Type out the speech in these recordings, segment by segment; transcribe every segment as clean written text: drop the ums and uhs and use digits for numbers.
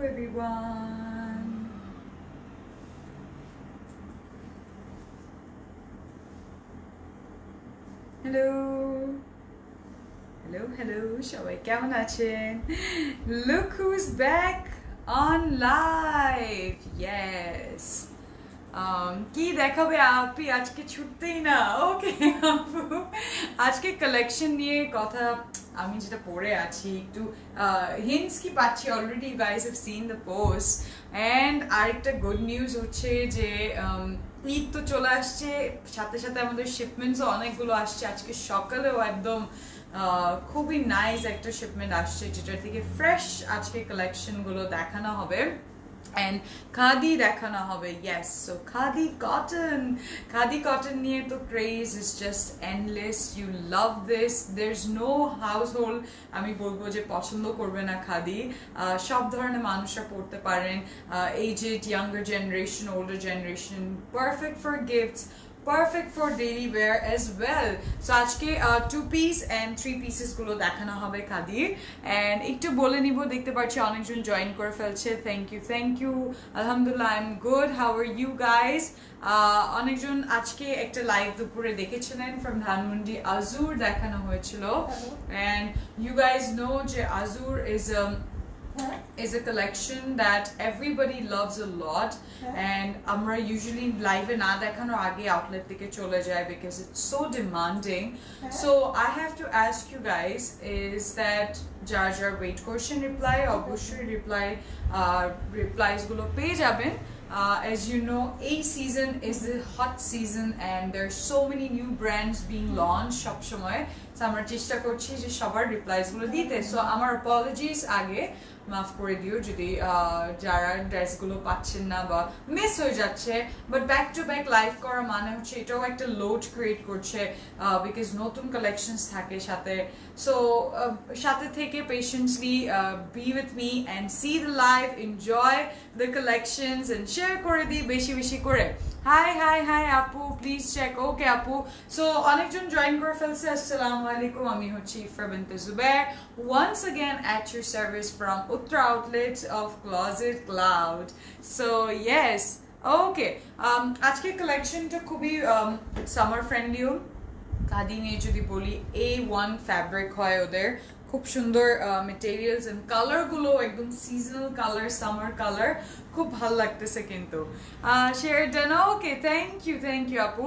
everyone. Hello. Hello. সবাই কেমন আছেন? Look who's back on live. Yes. কি দেখাবে আপনি আজকে ছুটতেই না ওকে আপু আজকে কালেকশন নিয়ে কথা আমি যেটা পড়ে আছি একটু হিন্টস কি পাচ্ছি already you guys have seen the post and আরেকটা গুড নিউজ হচ্ছে যে ঈদ তো চলে আসছে সাথে সাথে আমাদের শিপমেন্টসও অনেকগুলো আসছে আজকে সকালেও একদম খুবই নাইস একটা শিপমেন্ট আসছে যেটা থেকে ফ্রেশ আজকে কালেকশন গুলো দেখানো হবে and khadi dekhana hobe yes so khadi cotton niye to craze is just endless you love this there's no household ami bolbo je pochondo korbe na khadi sob dhoroner manusra porte paren aged younger generation older generation perfect for gifts perfect for daily wear as well so ajke 2 piece and 3 pieces gulo dekhana hobe khadi and ekটু bole nibo dekhte parchi onekjon join kore felche thank you alhamdulillah I'm good how are you guys onekjon ajke ekta live dupore dekhechilen from Dhanmondi Azur dekhano hoyechilo and you guys know je Azur is a collection that everybody loves a lot and amra usually live na dekhanor age outlet theke chole jay because it's so demanding so I have to ask you guys is that jar wait question reply obviously replies gulo peye jaben as you know a season is the hot season and there are so many new brands being launched সব সময় so আমরা চেষ্টা করছি যে সবার replies গুলো দিতে so আমার apologies আগে মাফ করে দিও যদি যারা ড্রেস গুলো পাচ্ছেন না বা মিস হয়ে যাচ্ছে but back to back live করা মানে হচ্ছে এটাও একটা লোড ক্রিয়েট করছে বিকজ নতুন কালেকশনস থাকে সাথে সো সাথে থেকে patiently be with me and see the live enjoy the collections and share করে দিই বেশি বেশি করে হাই আপু প্লিজ চেক ওকে আপু সো অনেকজন জয়েন করে ফেলছে আসসালামু আলাইকুম আমি হচ্ছি ইফরা বিনতে Zubair once again at your service from Uttra Outlets of Closet Cloud so yes okay আজকে কালেকশনটা খুবই সামার ফ্রেন্ডলি খাদি নিয়ে যদি বলি A1 ফ্যাব্রিক হয় ওদের খুব সুন্দর মেটেরিয়ালস এন্ড কালার গুলো একদম সিজনাল কালার সামার কালার খুব ভালো লাগতেছে কিন্তু share done okay thank you আপু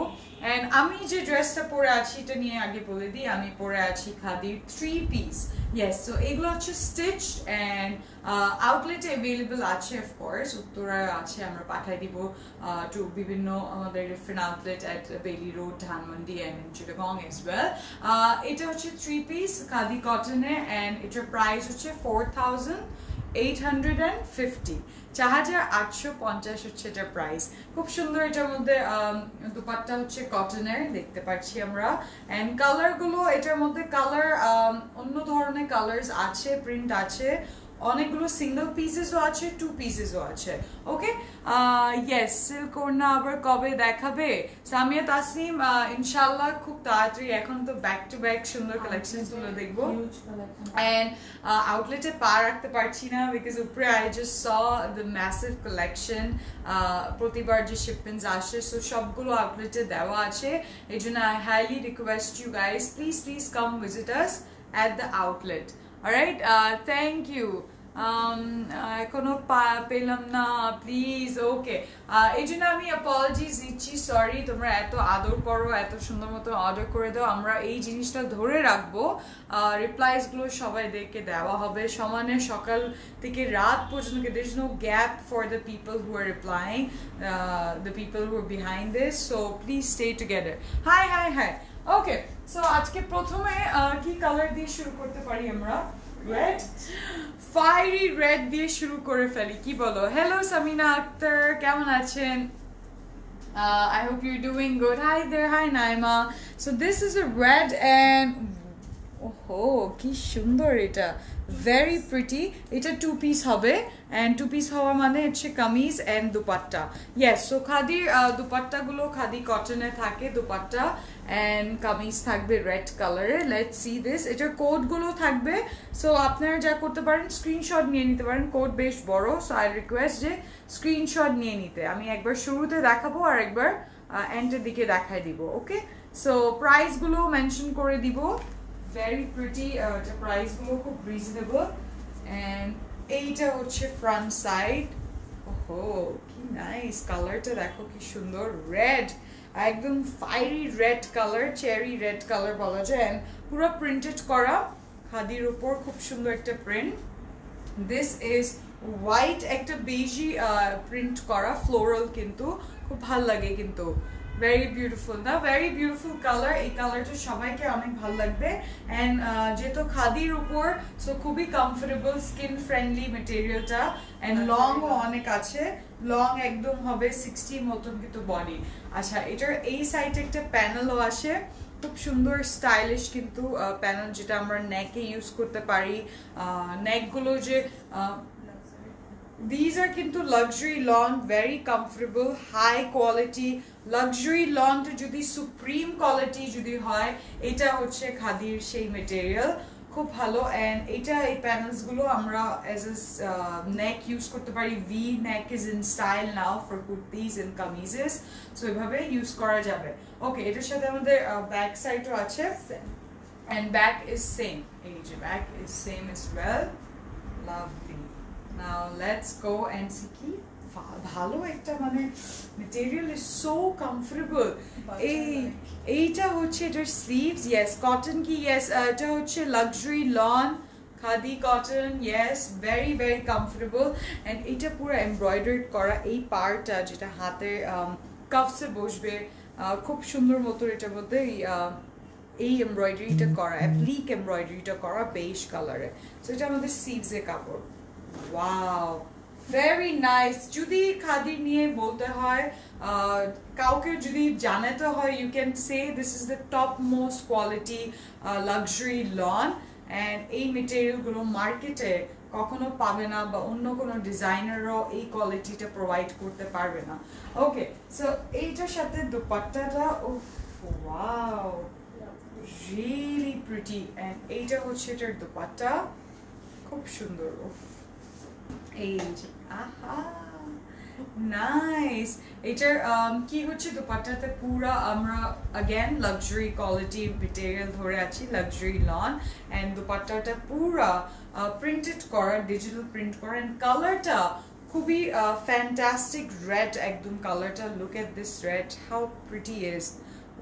এন্ড আমি যে ড্রেসটা পরে আছি এটা নিয়ে আগে বলে দিই আমি পরে আছি খাদির 3 পিস yes so এগুলো হচ্ছে স্টিচ এন্ড আউটলেটে अवेलेबल আছে অফ কোর্স উত্তরায় আছে আমরা পাঠিয়ে দিব টু বিভিন্ন আমাদের different outlet at Bailey road Dhanmondi and in Chittagong as well এটা হচ্ছে 3 পিস খাদি কটনে এন্ড এটার প্রাইস হচ্ছে 4850 4850 হচ্ছে এটার প্রাইস খুব সুন্দর এটার মধ্যে দুপাট্টা হচ্ছে কটনের দেখতে পাচ্ছি আমরা এন্ড কালার গুলো এটার মধ্যে কালার অন্য ধরনের কালারস আছে প্রিন্ট আছে অনেকগুলো সিঙ্গেল পিসেসও আছে 2 পিসেসও আছে ওকে ইয়েস সিল্ক ওড়না আবার কবে দেখাবে সামিয়া তাসনিম ইনশাআল্লাহ খুব তাড়াতাড়ি এখন তো ব্যাক টু ব্যাক সুন্দর কালেকশনস গুলো দেখবো এন্ড আউটলেটে পা রাখতে পারছি না বিকজ উপরে I just saw the massive collection প্রতিবার যে শিপমেন্টস আসে সো সবগুলো আউটলেটে দেওয়া আছে এইজন্য I highly request you guys please come visit us at the outlet alright thank you এখনো পেলাম না প্লিজ ওকে এইজন্য আমি অ্যাপোলজিজ দিচ্ছি সরি তোমরা এত আদর করো এত সুন্দর মতো অর্ডার করে দাও আমরা এই জিনিসটা ধরে রাখবো রিপ্লাইস গুলো সবাইদেরকে দেওয়া হবে সমানে সকাল থেকে রাত পর্যন্ত there's no gap for the people who are replying the people who are behind this so please stay together hi okay so আজকে প্রথমে কি কালার দিয়ে শুরু করতে পারি আমরা রেড ফায়ারি রেড দিয়ে শুরু করে ফেলি কি বলো হ্যালো সামিনা আক্তার কেমন আছেন I hope you're doing good hi there hi Naima so this is a red and oh কি সুন্দর এটা very pretty. এটা টু পিস হবে and টু পিস হওয়া মানে হচ্ছে kameez and dupatta. Yes, so খাদির দুপাট্টা গুলো খাদি কটনে থাকে দুপাট্টা and কামিজ থাকবে রেড কালারে. Let's see this. এটার কোড গুলো থাকবে, সো আপনারা যা করতে পারেন স্ক্রিনশট নিয়ে নিতে পারেন. কোড বেশ বড়, সো আই রিকোয়েস্ট যে স্ক্রিনশট নিয়ে নিতে. আমি একবার শুরুতে দেখাবো আর একবার এন্ডের দিকে দেখাই দিব. ওকে, সো প্রাইস গুলো মেনশন করে দিব. Very pretty. The price গুলো খুব reasonable and এইটা হচ্ছে front side. ওহো কি নাইস, কালারটা দেখো কি সুন্দর, রেড, একদম fiery red colour, cherry red colour বলা যায়. and পুরো প্রিন্টেড করা খাদির উপর, খুব সুন্দর একটা প্রিন্ট. দিস ইজ হোয়াইট একটা বেজি প্রিন্ট করা ফ্লোরাল, কিন্তু খুব ভালো লাগে কিন্তু. ভেরি বিউটিফুল না, ভেরি বিউটিফুল কালার. এই কালারটা সবাইকে অনেক ভালো লাগবে অ্যান্ড যেহেতু খাদির উপর, সো খুবই কমফোর্টেবল, স্কিন ফ্রেন্ডলি মেটেরিয়ালটা অ্যান্ড লংও অনেক আছে. লং একদম হবে 60 মতন কিন্তু বডি. আচ্ছা, এটার এই সাইডে একটা প্যানেলও আসে, খুব সুন্দর স্টাইলিশ কিন্তু প্যানেল, যেটা আমরা নেকে ইউজ করতে পারি. নেকগুলো যে these are কিন্তু luxury lawn, very comfortable, high quality luxury lawn. তো যদি সুপ্রিম কোয়ালিটি যদি হয়, এটা হচ্ছে খাদির সেই মেটেরিয়াল, খুব ভালো. এন্ড এটা এই প্যানেলস গুলো আমরা এজ এ নেক ইউজ করতে পারি. V neck is in style now for kurtis and kameezes, so এভাবে ইউজ করা যাবে. ওকে, এটার সাথে আমাদের ব্যাক সাইডও আছে এন্ড ব্যাক ইজ সেম. এই যে back is same as well. Lovely. Now let's go and see কি ভালো একটা মানে মেটেরিয়াল, ইজ সো কমফোর্টেবল. এইটা হচ্ছে এটার স্লিভস. ইয়েস, কটন কি? ইয়েস, এটা হচ্ছে luxury lawn khadi cotton. Yes, very very comfortable. And এটা পুরো এমব্রয়ডারি করা, এই পার্টটা যেটা হাতে কাফসে বসবে খুব সুন্দর মতো. এটার মধ্যে এই এমব্রয়ডারিটা করা, অ্যাপ্লিক এমব্রয়ডারিটা করা বেশ কালারে. সো এটা আমাদের স্লিভসের কাপড়. Wow, very nice. যদি খাদি নিয়ে বলতে হয়, কাউকে যদি জানাতে হয়, you can say this is the top most quality luxury lawn. And এই মেটেরিয়ালগুলো মার্কেটে কখনো পাবে না, বা অন্য কোনো ডিজাইনারও এই কোয়ালিটিটা প্রোভাইড করতে পারবে না. ওকে, সো এইটার সাথে দুপাট্টাটা, ওয়াও, রিয়েলি প্রিটি. অ্যান্ড এইটা হচ্ছে এটার দুপাট্টা, খুব সুন্দর. এই যে আহা নাইস. এটার কি হচ্ছে দুপাট্টাতে পুরা আমরা अगेन লাক্সারি কোয়ালিটি মেটেরিয়াল ধরে আছি, লাক্সারি লন. এন্ড দুপাট্টাটা পুরা প্রিন্টেড করা, ডিজিটাল প্রিন্ট করা. এন্ড কালারটা খুবই ফ্যান্টাস্টিক রেড একদম কালারটা. Look at this red, how pretty is.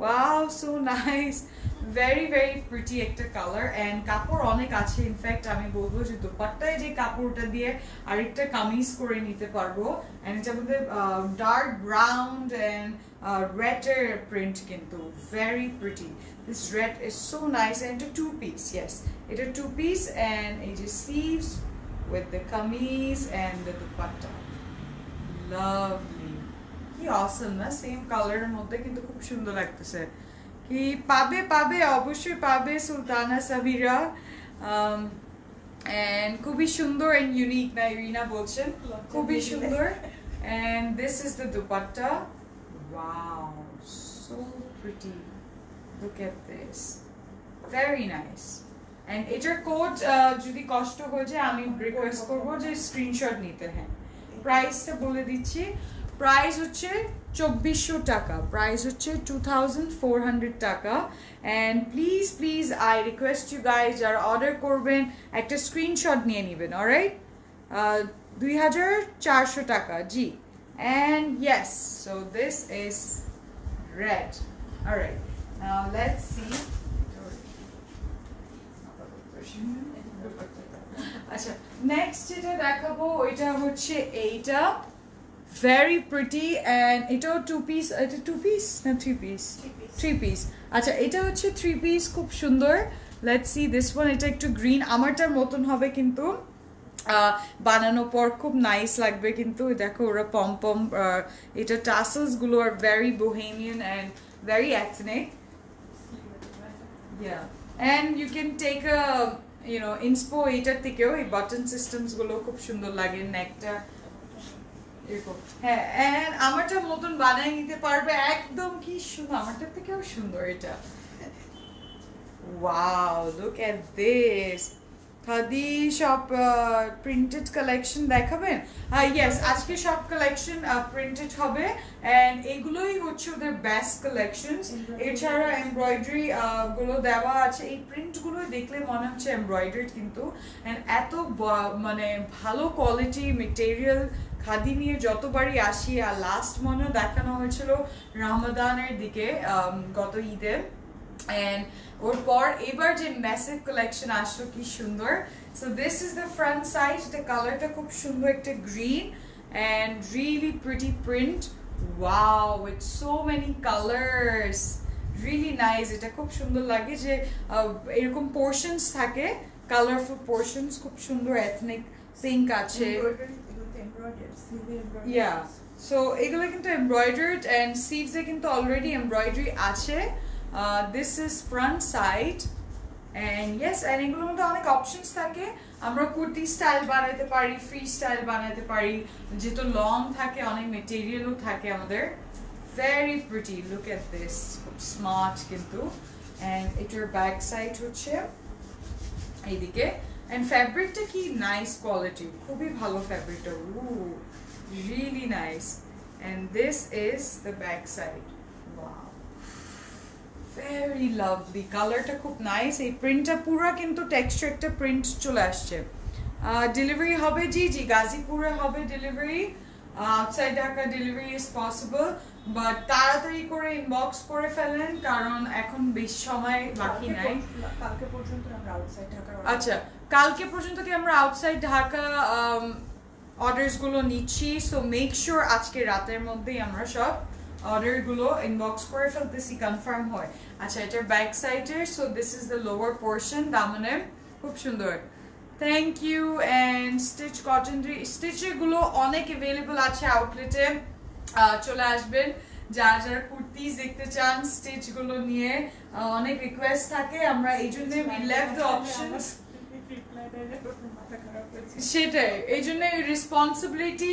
Wow, so nice, very very pretty একটা কালার. অ্যান্ড কাপড় অনেক আছে. ইনফ্যাক্ট আমি বলবো যে দুপাট্টায় যে কাপড়টা দিয়ে আরেকটা কামিজ করে নিতে পারবো. অ্যান্ড এটার মধ্যে ডার্ক ব্রাউন অ্যান্ড রেডের প্রিন্ট, কিন্তু very pretty. This red is so nice. And এটা টু পিস. ইয়েস, এটা টু পিস. অ্যান্ড এই যে sleeves with the kameez and the dupatta. Lovely, কি অসম না, সেম কালারের মধ্যে কিন্তু খুব সুন্দর লাগতেছে. কি পাবে পাবে অবশ্যই পাবে সুলতানা সাবিরা. এন্ড খুবই সুন্দর এন্ড ইউনিক না, ইরিনা বলছেন খুবই সুন্দর. And this is the dupatta. Wow, so pretty, look at this, very nice. And এটার কোড যদি কষ্ট হয়ে যায়, আমি রিকোয়েস্ট করবো যে স্ক্রিনশট নিতে. হ্যাঁ, প্রাইসটা বলে দিচ্ছি. প্রাইস হচ্ছে 2400 টাকা, প্রাইস হচ্ছে 2400 টাকা. And please please I request you guys, যারা অর্ডার করবেন একটা স্ক্রিনশট নিয়ে নেবেন. অলরাইট, 2400 টাকা. জি, and yes, so this is red. Alright, now let's see. আচ্ছা, নেক্সট যেটা দেখাবো ওইটা হচ্ছে এইটা, very pretty. and এটাও টু পিস. এটা টু পিস না থ্রি পিস? Three piece. আচ্ছা, এটা হচ্ছে থ্রি পিস, খুব সুন্দর. Let's see this one. এটা একটু গ্রিন, আমারটার মতন হবে কিন্তু বানানোর পর খুব নাইস লাগবে কিন্তু. দেখো ওরা পম পম, এটা টাসেলস গুলো are very bohemian and very ethnic. Yeah, and you can take a ইন্সপো এইটার থেকেও এই বাটন সিস্টেমস গুলো খুব সুন্দর লাগে নেকটা এরকম হ্যাঁ এন্ড আমারটা মতন বানাই নিতে পারবে একদম কি সুন্দর আমারটা থেকেও সুন্দর এটা wow look at this khadi সব প্রিন্টেড কালেকশন দেখাবেন ইয়েস আজকে সব কালেকশন প্রিন্টেড হবে এন্ড এগুলোই হচ্ছে ওদের বেস্ট কালেকশনস এছাড়া এমব্রয়ডারি গুলো দেওয়া আছে এই প্রিন্ট গুলো দেখলে মনে হচ্ছে এমব্রয়ডারি কিন্তু এন্ড এত মানে ভালো কোয়ালিটি ম্যাটেরিয়াল খাদি নিয়ে যতবারই আসি আর লাস্ট মনে দেখানো হয়েছিল রমাদানের দিকে গত ঈদে and ওর পর এবার যে ম্যাসিভ কালেকশন আসলো কি সুন্দর so this is the front side the কালারটা খুব সুন্দর একটা green and really pretty print wow with so many colors really nice এটা খুব সুন্দর লাগে যে এরকম পোরশনস থাকে কালারফুল পোরশনস খুব সুন্দর এথনিক পিঙ্ক আছে yeah so এগুলো কিন্তু এমব্রয়ডার্ড and sleeves এ কিন্তু অলরেডি এমব্রয়ডারি আছে this is front side and yes and এগুলোর মধ্যে অনেক অপশনস থাকে আমরা কুর্তি স্টাইল বানাইতে পারি ফ্রি স্টাইল বানাইতে পারি যেটা লং থাকে অনেক ম্যাটেরিয়ালও থাকে আমাদের very pretty look at this খুব স্মার্ট কিন্তু and এটার ব্যাক সাইড হচ্ছে এইদিকে and ফ্যাব্রিকটা কি নাইস কোয়ালিটি খুবই ভালো ফ্যাব্রিকটা really nice and this is the back side wow very lovely কালারটা খুব নাইস এই প্রিন্টটা পুরো কিন্তু টেক্সচার একটা প্রিন্ট চলে আসছে ডেলিভারি হবে জি গাজীপুরে হবে delivery outside Dhaka delivery is possible but তাড়াতাড়ি করে ইনবক্স করে ফেলেন কারণ এখন বেশি সময় বাকি নাই কালকে পর্যন্ত আমরা আউটসাইড ঢাকা আচ্ছা কালকে পর্যন্ত কি আমরা আউটসাইড ঢাকা অর্ডারস গুলো নিচ্ছি সো মেক শিওর আজকে রাতের মধ্যেই আমরা সব অর্ডার গুলো ইনবক্স করে ফেলতেছি কনফার্ম হয় আচ্ছা এটার ব্যাক সাইডের so this is the lower portion দামনে খুব সুন্দর thank you and stitch cotton স্টিচের গুলো অনেক अवेलेबल আছে আউটলেটে চলে আসবেন যারা যারা কুর্তিজ দেখতে চান স্টিচ গুলো নিয়ে অনেক রিকোয়েস্ট থাকে আমরা এইজন্য উই লেফট দ্য অপশনস সেটাই এই জন্য রেসপন্সিবিলিটি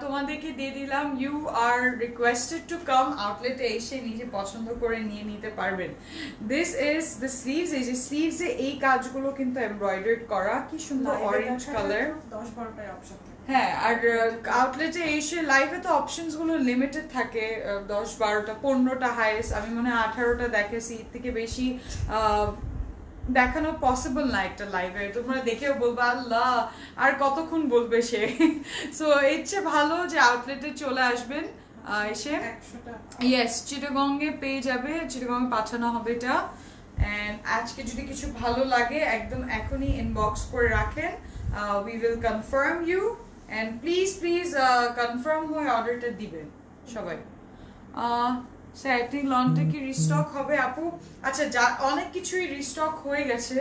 তোমাদেরকে দিয়ে দিলাম you are requested to come আউটলেটে এসে নিজে পছন্দ করে নিয়ে নিতে পারবেন দিস ইজ দ্য স্লিভস এই যে স্লিভস এ এই কাজগুলো কিন্তু এমব্রয়ডার্ড করা কি সুন্দর অরেঞ্জ কালার 10-12টা অপশন হ্যাঁ আর আউটলেটে এসে লাইভে তো অপশনস গুলো লিমিটেড থাকে 10-12টা 15টা হাইয়েস্ট আমি মনে হয় 18টা দেখেছি এর থেকে বেশি দেখানো পসিবল না একটা লাইভে তোমরা দেখেও বলবা আল্লাহ আর কতক্ষণ বলবে সে সো এর চেয়ে ভালো যে আউটলেটে চলে আসবেন এসে ইয়েস চিটাগংয়ে পেয়ে যাবে চিটাগংয়ে পাঠানো হবে এটা এন্ড আজকে যদি কিছু ভালো লাগে একদম এখনই ইনবক্স করে রাখেন we will confirm you and please confirm হয়ে অর্ডারটা দিবেন সবাই সাইটিং লনটা কি রিস্টক হবে আপু আচ্ছা যা অনেক কিছুই রিস্টক হয়ে গেছে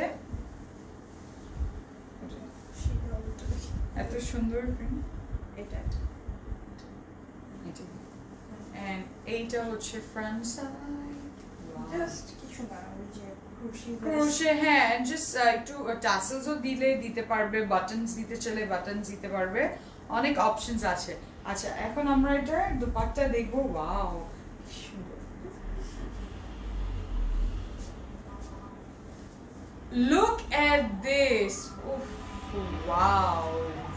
এত সুন্দর প্রিন্ট এটা এন্ড এইটা হচ্ছে ফ্রন্ট সাইড জাস্ট কিছু না ওই যে ক্রোশে হ্যাঁ জাস্ট একটু টাসেলসও দিতে পারবে বাটনস দিতে চলে বাটনস দিতে পারবে অনেক অপশনস আছে আচ্ছা এখন আমরা এটা দুপাট্টা দেখবো wow Look at this. Oof, wow,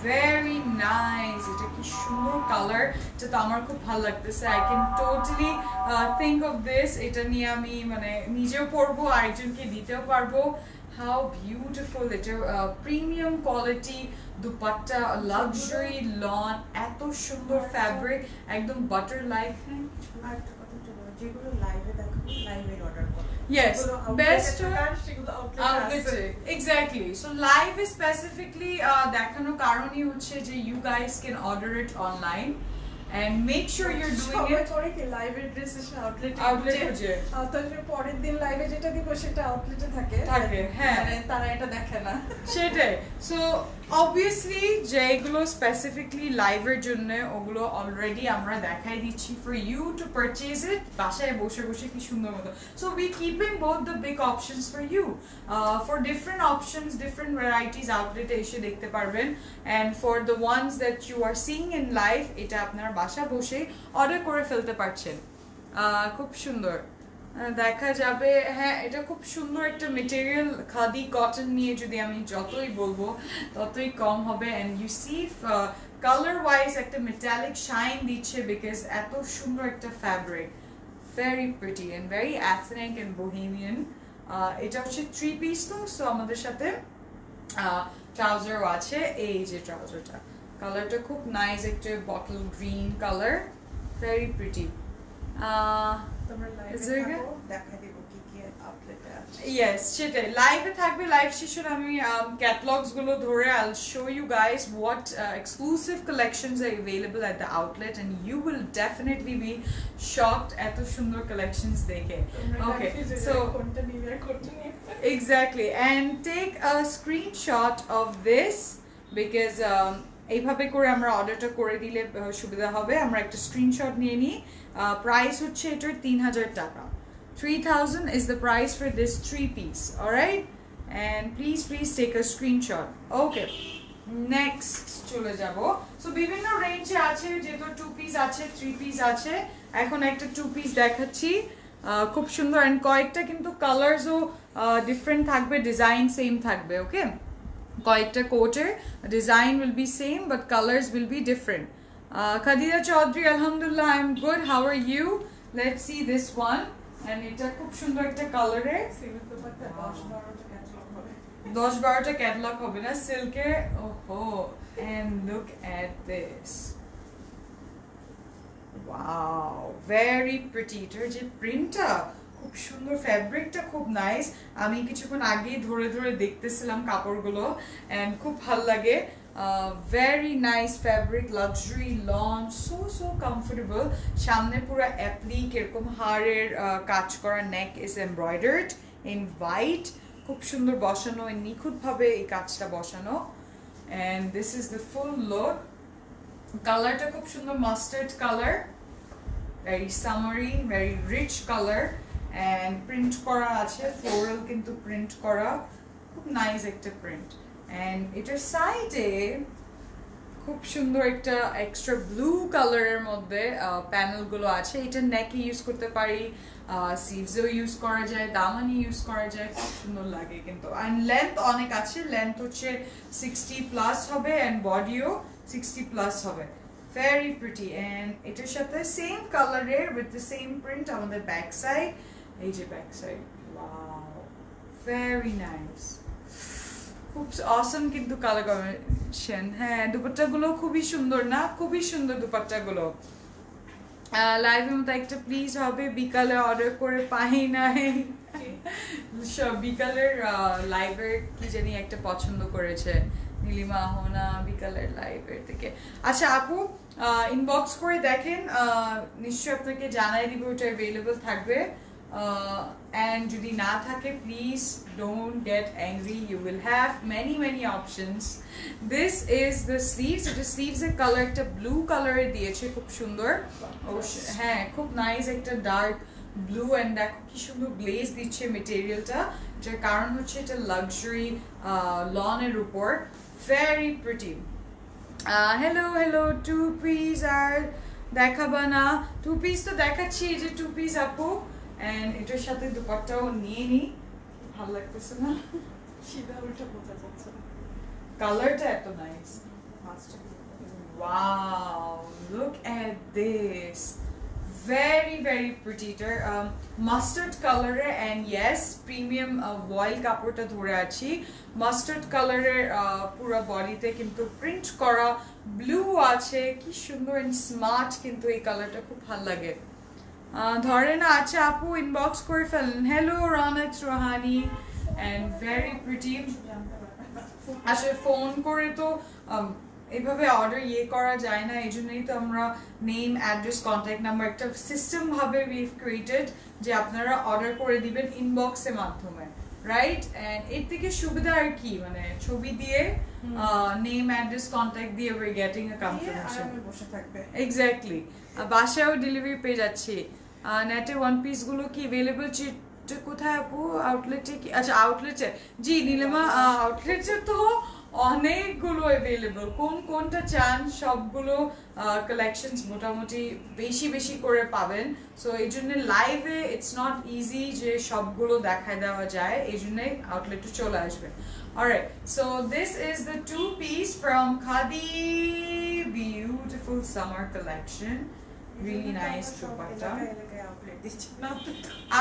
very nice. It's a সুন্দর কালার যেটা আমার খুব ভালো লাগতেছে I can totally think of this এটা নিয়ে আমি মানে নিজেও পরবো আরেকজনকে দিতেও পারবো how beautiful এটা premium quality dupatta luxury loan এত সুন্দর ফ্যাব্রিক একদম বাটার লাইক আর যেগুলো লাইভে দেখাবো লাইভে অর্ডার করো yes best outlet exactly so live is specifically দেখানো কারণই হচ্ছে যে you guys can order it online and make sure you're doing it করে কি লাইভের ড্রেস এসে আউটলেটে যে তাহলে পরের দিন লাইভে যেটা দিব সেটা আউটলেটে থাকে হ্যাঁ তারা এটা দেখে না সেটাই সো obviously যেগুলো স্পেসিফিকলি লাইভের জন্য ওগুলো অলরেডি আমরা দেখাই দিচ্ছি for you to purchase it বাসায় বসে বসে কি সুন্দর মতো so we keeping both the big options for you for different options different varieties outlet এসে দেখতে পারবেন and for the ones that you are seeing in live এটা আপনারা বাসা বসে অর্ডার করে ফেলতে পারছেন খুব সুন্দর দেখা যাবে হ্যাঁ এটা খুব সুন্দর একটা মেটেরিয়াল খাদি কটন নিয়ে যদি আমি যতই বলবো ততই কম হবে and you see color wise একটা metallic shine দিচ্ছে because এত সুন্দর একটা fabric very pretty and very ethnic and bohemian এটা হচ্ছে 3 piece তো সো আমাদের সাথে ট্রাউজারও আছে এই যে ট্রাউজারটা কালারটা খুব নাইস একটা bottle green colour very pretty yes সেটাই লাইভে থাকবে লাইভ সেশন আমি ক্যাটালগস গুলো ধরে I'll show you guys what exclusive collections are available at the outlet and you will definitely be shocked এত সুন্দর collections দেখে okay so exactly and take a screenshot of this because এইভাবে করে আমরা অর্ডারটা করে দিলে সুবিধা হবে আমরা একটা স্ক্রিনশট নিয়ে নিই প্রাইস হচ্ছে এটার 3000 টাকা 3000 is the price for this 3 piece alright and please take a screenshot okay next চলে যাব সো বিভিন্ন রেঞ্জে আছে যেহেতু 2 piece আছে 3 piece আছে এখন একটা 2 piece দেখাচ্ছি খুব সুন্দর and কয়েকটা কিন্তু কালারসও ডিফারেন্ট থাকবে ডিজাইন সেম থাকবে ওকে কয়েকটা কোটের design will be same but colors will be different Khadija Chaudhary alhamdulillah I'm good how are you let's see this one and এটা খুব সুন্দর একটা কালারে 10-12টা ক্যাটালগ হবে না সিল্কের ওহো and look at this wow very pretty এটার যে প্রিন্টটা খুব সুন্দর ফ্যাব্রিকটা খুব নাইস আমি কিছুক্ষণ আগেই ধরে ধরে দেখতেছিলাম কাপড়গুলো এন্ড খুব ভালো লাগে very nice fabric luxury lawn so comfortable সামনে পুরো অ্যাপ্লিক এরকম হাড়ের কাজ করা neck is embroidered in white খুব সুন্দর বসানো নিখুঁত ভাবে এই কাজটা বসানো and this is the full look কালারটা খুব সুন্দর mustard colour very summery very rich color and print করা আছে floral কিন্তু print করা খুব নাইস একটা print and এটার সাইডে খুব সুন্দর একটা এক্সট্রা ব্লু কালারের মধ্যে প্যানেল গুলো আছে এটা নেকে ইউজ করতে পারি স্লিভসও ইউজ করা যায় দামানি ইউজ করা যায় খুব সুন্দর লাগে কিন্তু and length অনেক আছে length হচ্ছে 60 প্লাস হবে and বডিও 60 প্লাস হবে very pretty and এটার সাথে সেম কালারের with the same print আমাদের ব্যাক সাইড এই যে back side wow very nice খুব অসম কিন্তু কালার কম্বিনেশন হ্যাঁ দুপাট্টাগুলো খুবই সুন্দর না খুবই সুন্দর দুপাট্টাগুলো লাইভের মতো একটা প্লিজ হবে বিকালে অর্ডার করে পাই নাই বিকালের লাইভের কি জানি একটা পছন্দ করেছে নীলিমা হোনা বিকালের লাইভের থেকে আচ্ছা আপু ইনবক্স করে দেখেন নিশ্চয়ই আপনাকে জানাই দিব ওটা অ্যাভেলেবল থাকবে and যদি না থাকে please don't get angry you will have many options this is the sleeves এটা sleeves এর কালার একটা ব্লু কালারে দিয়েছে খুব সুন্দর হ্যাঁ খুব নাইস একটা ডার্ক ব্লু এন্ড দেখো কি সুন্দর গ্লেজ দিচ্ছে মেটেরিয়ালটা যার কারণ হচ্ছে এটা লাক্সারি লন এর উপর very pretty hello 2 piece আর দেখাবা না 2 piece তো দেখাচ্ছি এই যে 2 piece আপু and এটার সাথে দুপাট্টাও নিয়ে নি ভালো লাগতেছে না সিধা উল্টা বোঝা যাচ্ছে কালারটা এত nice wow look at this very pretty mustard color and yes premium voile কাপড়টা ধরে আছি mustard color পুরো বডিতে কিন্তু প্রিন্ট করা ব্লু আছে কি সুন্দর and স্মার্ট কিন্তু এই কালারটা খুব ভালো লাগে ধরে না আচ্ছা আপু ইনবক্স করে ফেলেন hello Ronok Rohani and very pretty আসলে ফোন করে তো এইভাবে অর্ডার করা যায় না এইজন্যই তো আমরা নেম অ্যাড্রেস কন্টাক্ট নাম্বার একটা সিস্টেম ভাবে উইভ ক্রিয়েটেড যে আপনারা অর্ডার করে দিবেন ইনবক্সের মাধ্যমে রাইট এন্ড এর থেকে সুবিধা আর কি মানে ছবি দিয়ে নেম অ্যাড্রেস কন্টাক্ট দিয়ে উই গেটিং আ কনফার্মেশন বসে থাকবে এক্স্যাক্টলি বাসায়ও ডেলিভারি পেয়ে যাচ্ছে নেটে ওয়ান পিস গুলো কি अवेलेबल কোথায় আপু আউটলেটে কি আচ্ছা আউটলেটে জি নীলিমা আউটলেটে তো অনেকগুলো अवेलेबल কোনটা চান সবগুলো কালেকশনস মোটামুটি বেশি বেশি করে পাবেন সো এইজন্য লাইভে ইটস নট ইজি যে সবগুলো দেখায় দেওয়া যায় এইজন্য আউটলেটে চলে আসবেন alright so this is the two piece from Khadi beautiful summer collection really nice dupatta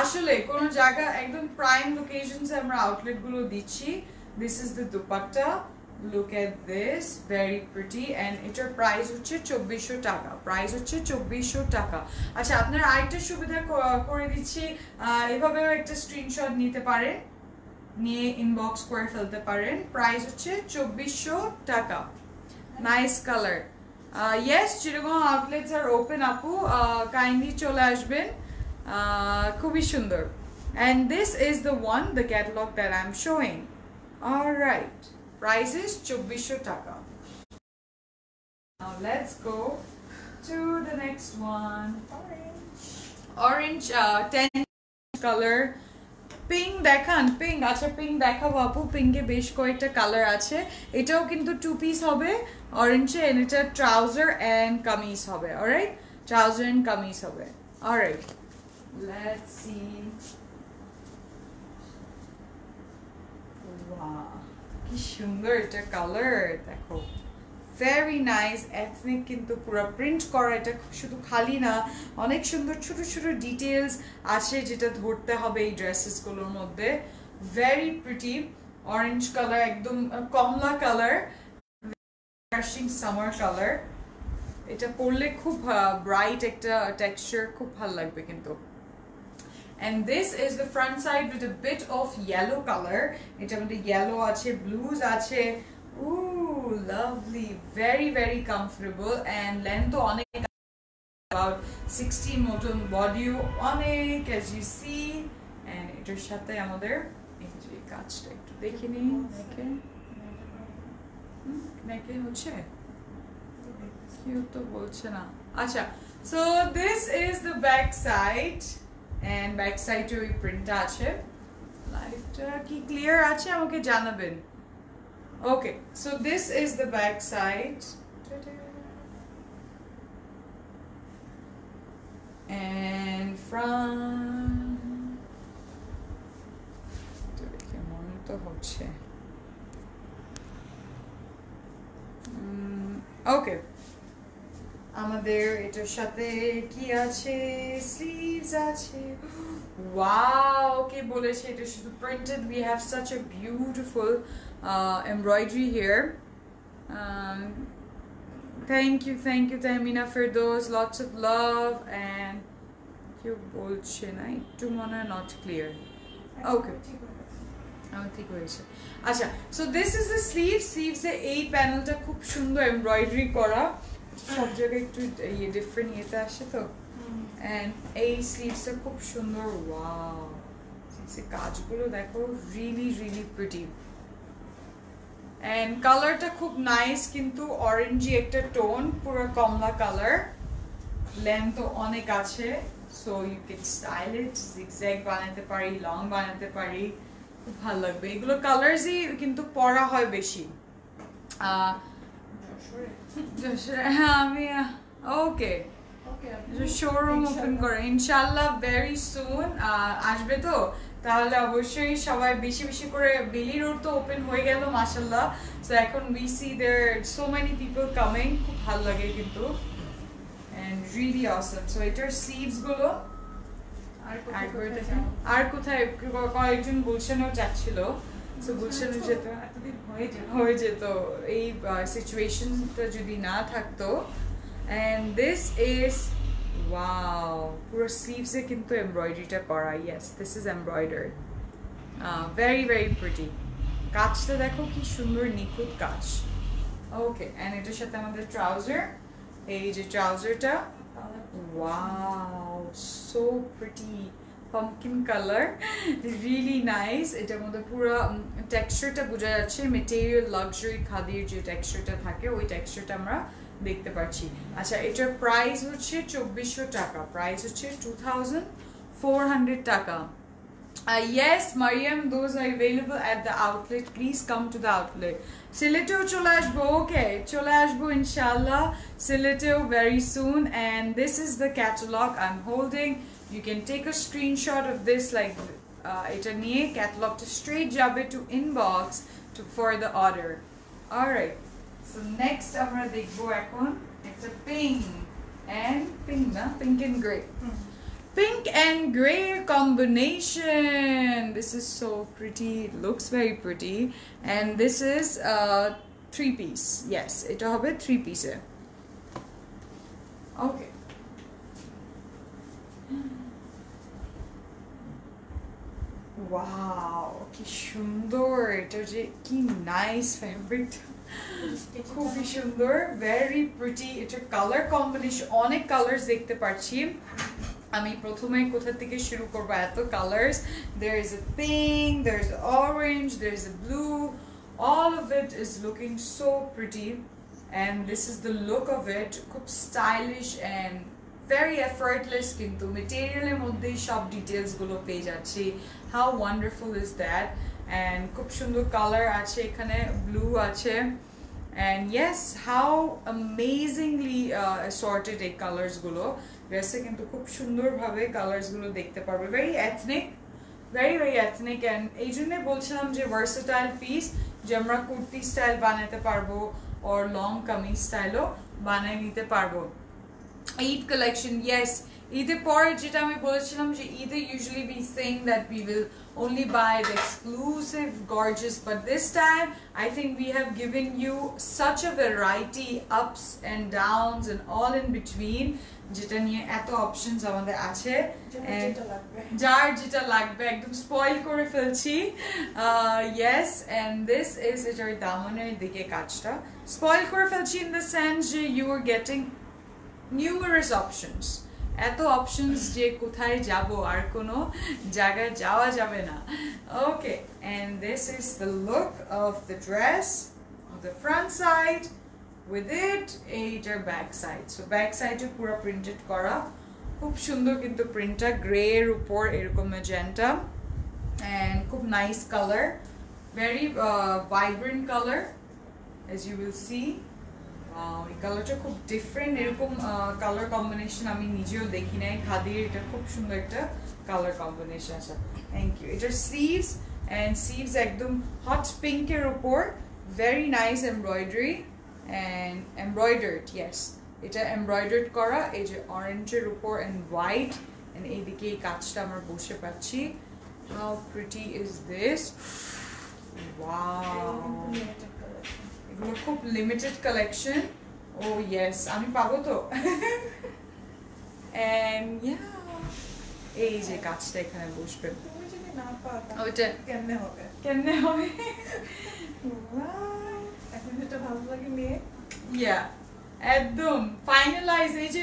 আসলে কোন জায়গা একদম প্রাইম লোকেশনসে আমরা আউটলেট গুলো দিচ্ছি this is the dupatta look at this very pretty and এটার প্রাইস হচ্ছে 2400 টাকা প্রাইস হচ্ছে 2400 টাকা আচ্ছা আপনারা আরেকটা সুবিধা করে দিচ্ছি এভাবেও একটা স্ক্রিনশট নিতে পারেন নিয়ে ইনবক্স করে ফেলতে পারেন প্রাইস হচ্ছে 2400 টাকা নাইস কালার yes চিরগং আউটলেটস আর ওপেন আপু কাইন্ডলি চলে আসবেন খুবই সুন্দর and this is the one the catalog that I'm showing all right price is 2400 টাকা now let's go to the next one orange 10 color pink দেখান pink আচ্ছা pink দেখাবো আপু পিঙ্কে বেশ কয়েকটা কালার আছে এটাও কিন্তু টু পিস হবে অরেঞ্জে এন্ড এটা ট্রাউজার এন্ড কামিজ হবে অলরাইট ট্রাউজার এন্ড কামিজ হবে অলরাইট লেটস সি ওয়াও কি সুন্দর এটা কালার দেখো very nice ethnic কিন্তু পুরো প্রিন্ট করা এটা শুধু খালি না অনেক সুন্দর ছোট ছোট ডিটেইলস আছে যেটা ধরতে হবে এই ড্রেসেস গুলোর মধ্যে very pretty orange color একদম কমলা কালার রিফ্রেশিং সামার কালার এটা পরলে খুব ব্রাইট একটা টেক্সচার খুব ভালো লাগবে কিন্তু and this is the front side with a bit of yellow color এটার মধ্যে yellow আছে blues আছে ooh lovely very very comfortable and length onek about 16 মতন body onek as you see and এটার সাথে আমাদের এই যে কাজটা একটু দেখে নিই নেকে হচ্ছে কেউ তো বলছে না আচ্ছা so this is the back side and back side এ ওই প্রিন্ট আছে লাইটটা কি ক্লিয়ার আছে আমাকে জানাবেন okay so this is the back side and front কেমন তো হচ্ছে okay আমাদের এটার সাথে কি আছে স্লিভস আছে wow কে বলেছে এটা শুধু printed we have such a beautiful embroidery here thank you Tahmina Firdaus lots of love and কেউ বলছে না একটু মনে হয় not clear okay আমার ঠিক হয়েছে আচ্ছা so this is the sleeves এ এই প্যানেলটা খুব সুন্দর এমব্রয়ডারি করা সব জায়গায় একটু এই ডিফারেন্ট ইয়েতে আসে তো and এই স্লিভসটা খুব সুন্দর ওয়াও এই কাজগুলো দেখো really really pretty and কালারটা খুব নাইস কিন্তু অরেঞ্জি একটা টোন পুরো কমলা কালার লেন্থ অনেক আছে so you can style it zigzag বানাতে পারি লং বানাতে পারি খুব ভালো লাগবে এগুলো কালারসই কিন্তু পরা হয় বেশি আমি ওকে শোরুম ওপেন করে ইনশাআল্লাহ ভেরি সুন আসবে তো তাহলে অবশ্যই সবাই বেশি বেশি করে বেলি রোড তো ওপেন হয়ে গেল মাশাআল্লাহ সো এখন we see there so many people coming খুব ভালো লাগে কিন্তু and really awesome so এটার সিডস গুলো আর কোথায় কয়েকজন গুলশানও যাচ্ছিল সো গুলশানে যেত এতদিন হয়ে যেত এই সিচুয়েশনটা যদি না থাকতো and this is wow pura sleeves e kintu embroidery ta kora yes this is embroidered very very pretty kachta dekho ki sundor nikhut kach okay and etar sathe amader trouser ei je trouser ta wow so pretty pumpkin color, really nice. এটার মধ্যে পুরো টেক্সচারটা বোঝা যাচ্ছে, material luxury খাদির যে টেক্সচারটা থাকে ওই টেক্সচারটা আমরা দেখতে পাচ্ছি। আচ্ছা, এটার প্রাইস হচ্ছে 2400 টাকা, প্রাইস হচ্ছে 2400 টাকা। Yes, Mariam, those are available at the outlet. Please come to the outlet. Sileteo chole ashbo, okay. Chole ashbo inshallah. Sileteo very soon. And this is the catalog I'm holding. You can take a screenshot of this like এটা নিয়ে ক্যাটালগটা straight যাবে to inbox for the order. Alright. So next আমরা দেখবো এখন একটা pink and gray. Pink and gray combination. This is so pretty. It looks very pretty. And this is 3-piece. Yes, এটা হবে 3-piece. Okay. Wow, কি সুন্দর, এটা যে কি নাইস ফ্যাব্রিক, খুবই সুন্দর, ভেরি প্রিটি। এটা কালার কম্বিনেশন, অনেক কালার্স দেখতে পাচ্ছি। আমি প্রথমে কোথা থেকে শুরু করব, এত colours. There is a pink, there is orange, there is a blue. All of it is looking so pretty, and this is the look of it. খুব stylish and very effortless, কিন্তু মেটেরিয়ালের মধ্যেই সব ডিটেইলস গুলো পেয়ে যাচ্ছি। How wonderful is that? And খুব সুন্দর colour আছে এখানে, ব্লু আছে। And yes, how amazingly assorted এই কালার্স গুলো। ড্রেসে কিন্তু খুব সুন্দরভাবে কালার্স গুলো দেখতে পারবে, very ethnic, very ethnic. And এই জন্য বলছিলাম যে versatile piece, যে আমরা কুর্তি স্টাইল বানাতে পারবো or long কামিজ স্টাইলও বানিয়ে নিতে পারবো। Eid collection, yes. ঈদের পরে যেটা আমি বলেছিলাম যে ঈদে usually we think that we will only buy the exclusive gorgeous, but this time I think we have given you such a variety, ups and downs and all in between, যেটা নিয়ে এত অপশনস আমাদের আছে। যার যেটা লাগবে একদম spoil করে ফেলছি। Yes, and this is এটার দামনের দিকে কাজটা স্পয়েল করে ফেলছি in the sense যে you are getting numerous options, এত অপশনস যে কোথায় যাব, আর কোনো জায়গায় যাওয়া যাবে না। Okay, and this is the look of the dress, the front side with it, এইটার ব্যাক সাইড। সো ব্যাক সাইডে পুরো প্রিন্টেড করা, খুব সুন্দর কিন্তু প্রিন্টটা, গ্রে এর উপর এরকম ম্যাজেন্টা, and খুব nice colour, very vibrant color as you will see. এই কালারটা খুব ডিফারেন্ট, এরকম কালার কম্বিনেশন আমি নিজেও দেখি নাই খাদির। এটা খুব সুন্দর একটা কালার কম্বিনেশন আছে। Thank you. এটার স্লিভস এন্ড স্লিভস একদম হট পিঙ্কের উপর, very nice embroidery and embroidered, yes এটা এমব্রয়ডার্ড করা, এই যে অরেঞ্জের উপর এন্ড হোয়াইট, এন্ড এইদিকে এই কাজটা আমরা বসে পাচ্ছি। How pretty is this, wow, এগুলো খুব লিমিটেড কালেকশন। ও ইয়েস, আমি পাবো তো। এন্ড ইয়া, এই যে কাজটা এখানে বসবে, তুমি যদি না পাও ওইটা কেমনে হবে? এখন যেটা ভালো লাগে নিয়ে, ইয়া একদম ফাইনালাইজ। এই যে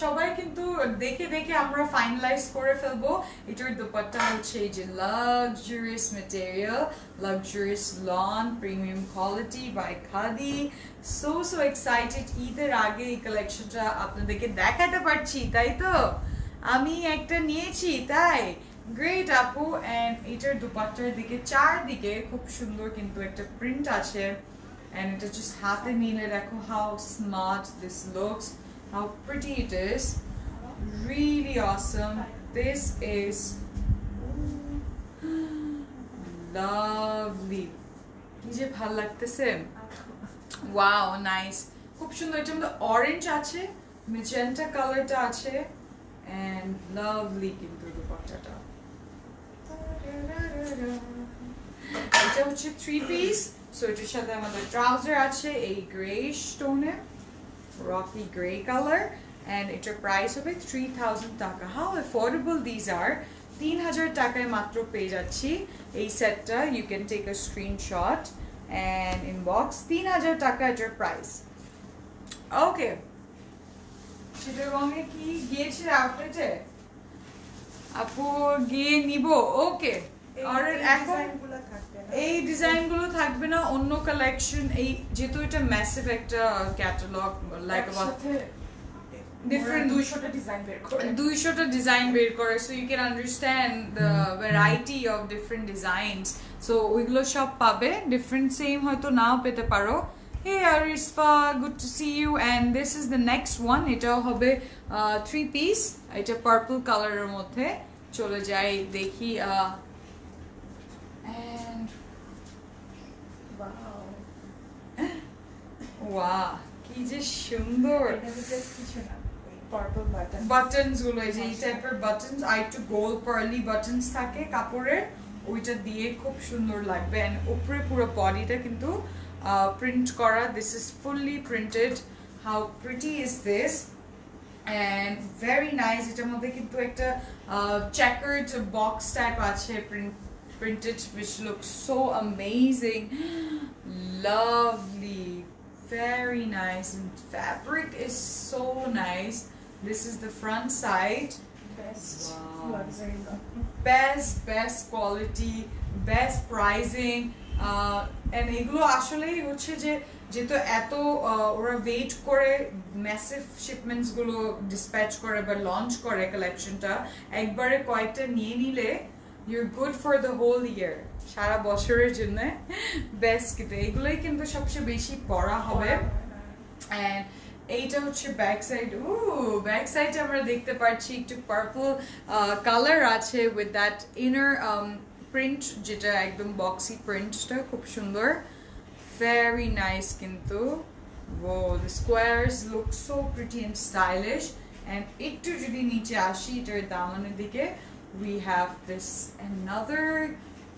সবাই কিন্তু দেখে দেখে আমরা ফাইনালাইজ করে ফেলবো। এটার দোপাট্টা হচ্ছে এই যে luxurious material, luxurious lawn, premium quality by khadi. So excited, ঈদের আগে এই কালেকশনটা আপনাদেরকে দেখাতে পারছি, তাই তো? আমি একটা নিয়েছি তাই। গ্রেট আপু। এন্ড এটার দোপাট্টার দিকে চারদিকে খুব সুন্দর কিন্তু একটা প্রিন্ট আছে, and it just হাতে নিলে দেখো how smart this looks, how pretty it is, really awesome. This is lovely, কি যে ভালো লাগতেছে, wow, nice, খুব সুন্দর। এটার মধ্যে অরেঞ্জ আছে, ম্যাজেন্টা কালারটা আছে, and lovely কিন্তু দুপাট্টাটা। এটা হচ্ছে 3-piece, সো এটার সাথে আমাদের ট্রাউজার আছে এই গ্রেইশ টোনে, রকি গ্রে কালার, এন্ড এটার প্রাইস হবে 3000 টাকা। হাউ অ্যাফোর্ডেবল দিজ আর, 3000 টাকায় মাত্র পেয়ে যাচ্ছি এই সেটটা। You can take a screenshot and inbox, 3000 টাকা এটার প্রাইস। ওকে, সেটা রঙে কি গিয়েছে আউটলেটে? আপু গিয়ে নিব ওকে আর এখন এই ডিজাইনগুলো থাকবে না অন্য কালেকশন এই যেহেতু এটা ম্যাসিভ একটা ক্যাটালগ লাইক অ্যাবাউট different 200টা ডিজাইন বের করে so you can understand the variety of different designs so ওইগুলো সব পাবে different same হয়তো নাও পেতে পারো hey Arisfa good to see you and this is the next one এটাও হবে 3 piece এটা purple color এর মধ্যে চলে যাই দেখি and wow কি যে সুন্দর বাটনস গুলো এই যে এই টাইপের বাটনস আর একটু গোল পার্লি বাটনস থাকে কাপড়ের ওইটা দিয়ে খুব সুন্দর লাগবে এন্ড উপরে পুরো বডিটা কিন্তু প্রিন্ট করা this is fully printed how pretty is this and very nice এটার মধ্যে কিন্তু একটা checkered box type আছে printed which looks so amazing lovely very nice and fabric is so nice this is the front side best quality best pricing and এগুলো আসলেই হচ্ছে যে যেহেতু এত ওরা ওয়েট করে ম্যাসিভ শিপমেন্টস গুলো ডিসপ্যাচ করে বা লঞ্চ করে কালেকশনটা একবারে কয়েকটা নিয়ে নিলে you're good for the whole year সারা বছরের জন্য বেস্ট কিন্তু এগুলোই কিন্তু সবচেয়ে বেশি পড়া হবে and এইটা হচ্ছে ব্যাক সাইড ব্যাক সাইডে আমরা দেখতে পাচ্ছি একটু পার্পল কালার আছে with that inner print যেটা একদম বক্সি প্রিন্টটা খুব সুন্দর very nice কিন্তু wow the squares look so pretty and stylish and একটু যদি নিচে আসি এটার দামানের দিকে we have this another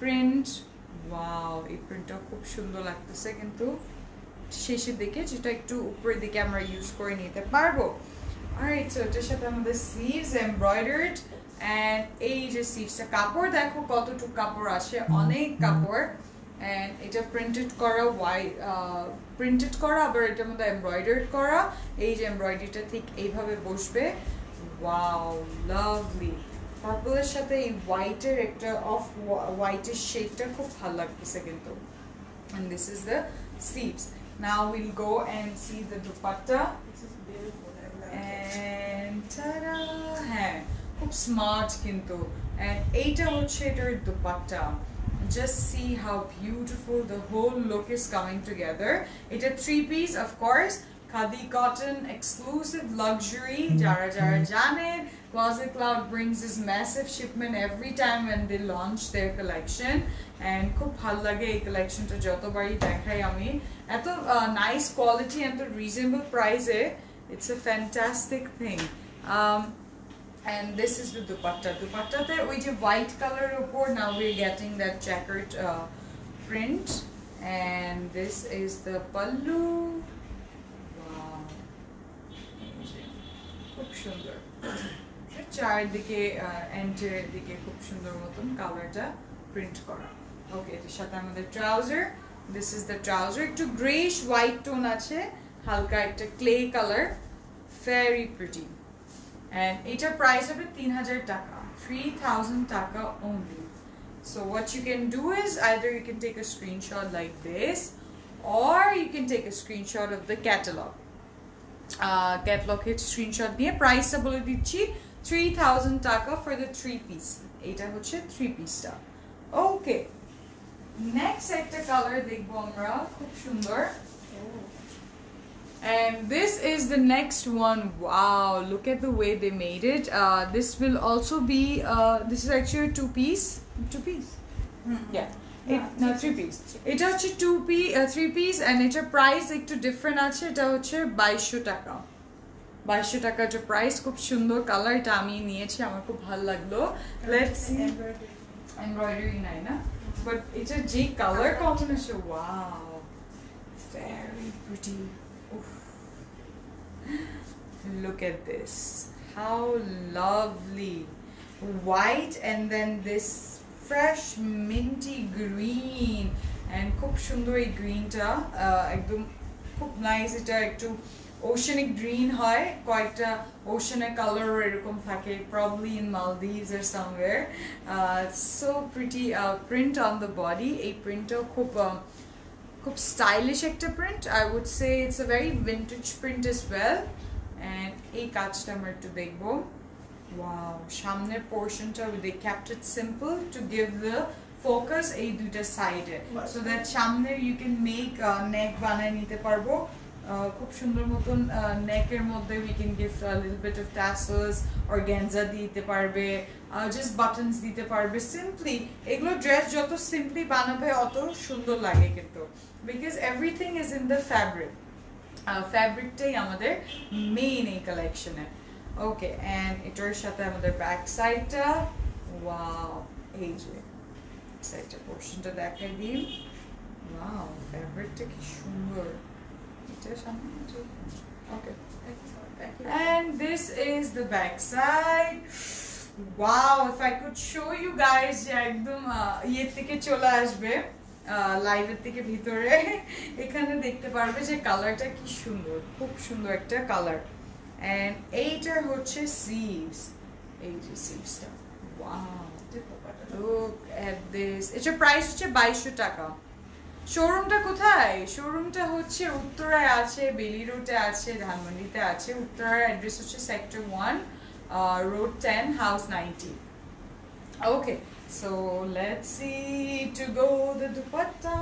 print wow এই প্রিন্টটা খুব সুন্দর লাগতেছে কিন্তু শেষের দিকে যেটা একটু উপরের দিকে আমরা ইউজ করে নিতে পারবো alright so এটার সাথে আমাদের sleeves embroidered and এই যে sleevesটা কাপড় দেখো কতটুকু কাপড় আসে অনেক কাপড় and এটা প্রিন্টেড করা প্রিন্টেড করা আবার এটার মধ্যে এমব্রয়ডার্ড করা এই যে এমব্রয়ডারিটা ঠিক এইভাবে বসবে wow lovely পার্পল এর সাথে এই হোয়াইটের একটা অফ হোয়াইটের শেডটা খুব ভালো লাগতেছে কিন্তু and this is the sleeves now we'll go and see the dupatta this is beautiful and tada হ্যাঁ খুব স্মার্ট কিন্তু and এইটা হচ্ছে এটার dupatta just see how beautiful the whole look is coming together it's a 3-piece of course khadi cotton exclusive luxury jara janen Closet Cloud brings this massive shipment every time when they launch their collection and খুব ভালো লাগে এই কালেকশনটা যতবারই দেখাই আমি এত nice quality and the reasonable price it's a fantastic thing and this is the dupatta te ওই যে white color উপর now we're getting that checkered print and this is the pallu wow খুব সুন্দর চারদিকে এন্ডের দিকে খুব সুন্দর মতন কালারটা প্রিন্ট করা ওকে এর সাথে আমাদের trouser this is the trouser একটু গ্রেইশ হোয়াইট টোন আছে হালকা একটা clay colour very pretty and এটার প্রাইস হবে 3000 টাকা 3000 টাকা only so what you can do is either you can take a screenshot like this or you can take a screenshot of the catalog screenshot দিয়ে প্রাইসটা বলে দিচ্ছি 3000 টাকা for the 3-piece এটা হচ্ছে 3-piece টা ওকে নেক্সট একটা colour দেখবো আমরা খুব সুন্দর and this is the next one wow look at the way they made it this will also be this is actually a 2-piece yeah no 3-piece এটা হচ্ছে 3-piece and এটার price একটু different আছে এটা হচ্ছে 2200 টাকা 2200 টাকা এর প্রাইস খুব সুন্দর কালার এটা আমি নিয়েছি আমার খুব ভালো লাগলো let's see embroidery নাই না but এটা যে colour combination wow very pretty oof. Look at this how lovely white and then this fresh minty green and খুব সুন্দর এই গ্রিনটা একদম খুব নাইস এটা একটু oceanic green হয় কয়েকটা oceanic color এরকম থাকে probably in Maldives or somewhere so pretty print on the body এই প্রিন্টটা খুব stylish একটা print I would say it's a very vintage print as well and এই কাজটা আমরা একটু দেখবো wow সামনের পোরশনটা they kept it simple to give the focus এই দুইটা সাইডে so that সামনে you can make neck বানায় নিতে পারবো খুব সুন্দর মতন নেকের মধ্যে we can give a little bit of tassels organza দিতে পারবে just buttons দিতে পারবে simply এগুলো ড্রেস যত simply বানাবে অত সুন্দর লাগে কিন্তু because everything is in the fabric fabricটাই আমাদের মেইন এই কালেকশনে ওকে এন্ড এটার সাথে আমাদের ব্যাক সাইডটা ওয়াও এই যে সাইডটা পোরশনটা দেখাই দিই ওয়াও ফ্যাব্রিকটা কি সুন্দর এটা সামনে ওকে and this is the back side wow if I could show you guys যে একদম ইয়ে থেকে চলে আসবে লাইভের থেকে ভিতরে এখানে দেখতে পারবে যে কালারটা কি সুন্দর খুব সুন্দর একটা কালার and এইটা হচ্ছে sleeves এই যে sleevesটা wow look at this এটার প্রাইস হচ্ছে 2200 টাকা শোরুমটা কোথায় শোরুমটা হচ্ছে উত্তরায় আছে বেলি রোডে আছে ধানমন্ডিতে আছে উত্তরার অ্যাড্রেস হচ্ছে sector 1 road 10 house 90 okay so let's see to go the dupatta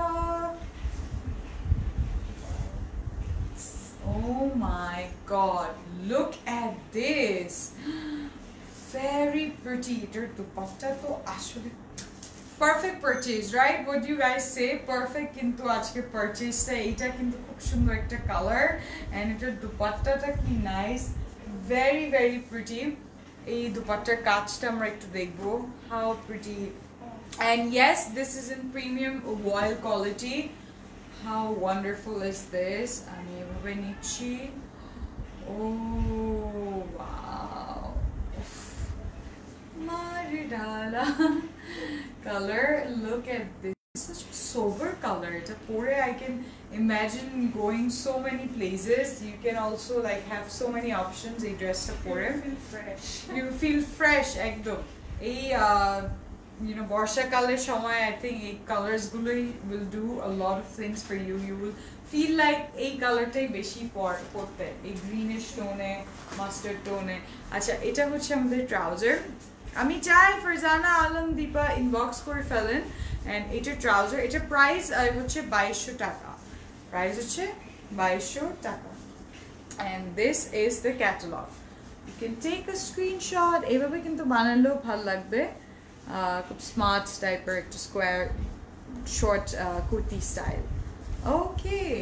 oh my god look at this very pretty এটার দুপাট্টা তো আসলে perfect purchase right what do you guys say perfect কিন্তু আজকে purchase টা এটা কিন্তু খুব সুন্দর একটা কালার and এটার দুপাট্টাটা কি নাইস very very pretty এই দুপাট্টার কাজটা আমরা একটু দেখবো how pretty and yes this is in premium voile quality how wonderful is this আমি এভাবে নিচ্ছি oh wow Maridala color look at this such a sober color it's a pore I can imagine going so many places you can also like have so many options a dress to pore feel fresh you feel fresh ekdom ei you know borsha kaler shomoy I think ei colors guloi will do a lot of things for you you will feel like ei color tai beshi porte ei greenish tone mustard tone acha eta hocche amader trouser আমি চাই Farzana Alam Dipa inbox করে ফেলেন and এটা trouser এটা price হচ্ছে 2200 টাকা price হচ্ছে 2200 টাকা and this is the catalog you can take a screenshot এভাবে কিন্তু বানালেও ভালো লাগবে খুব স্মার্ট টাইপের একটা square short kurti style okay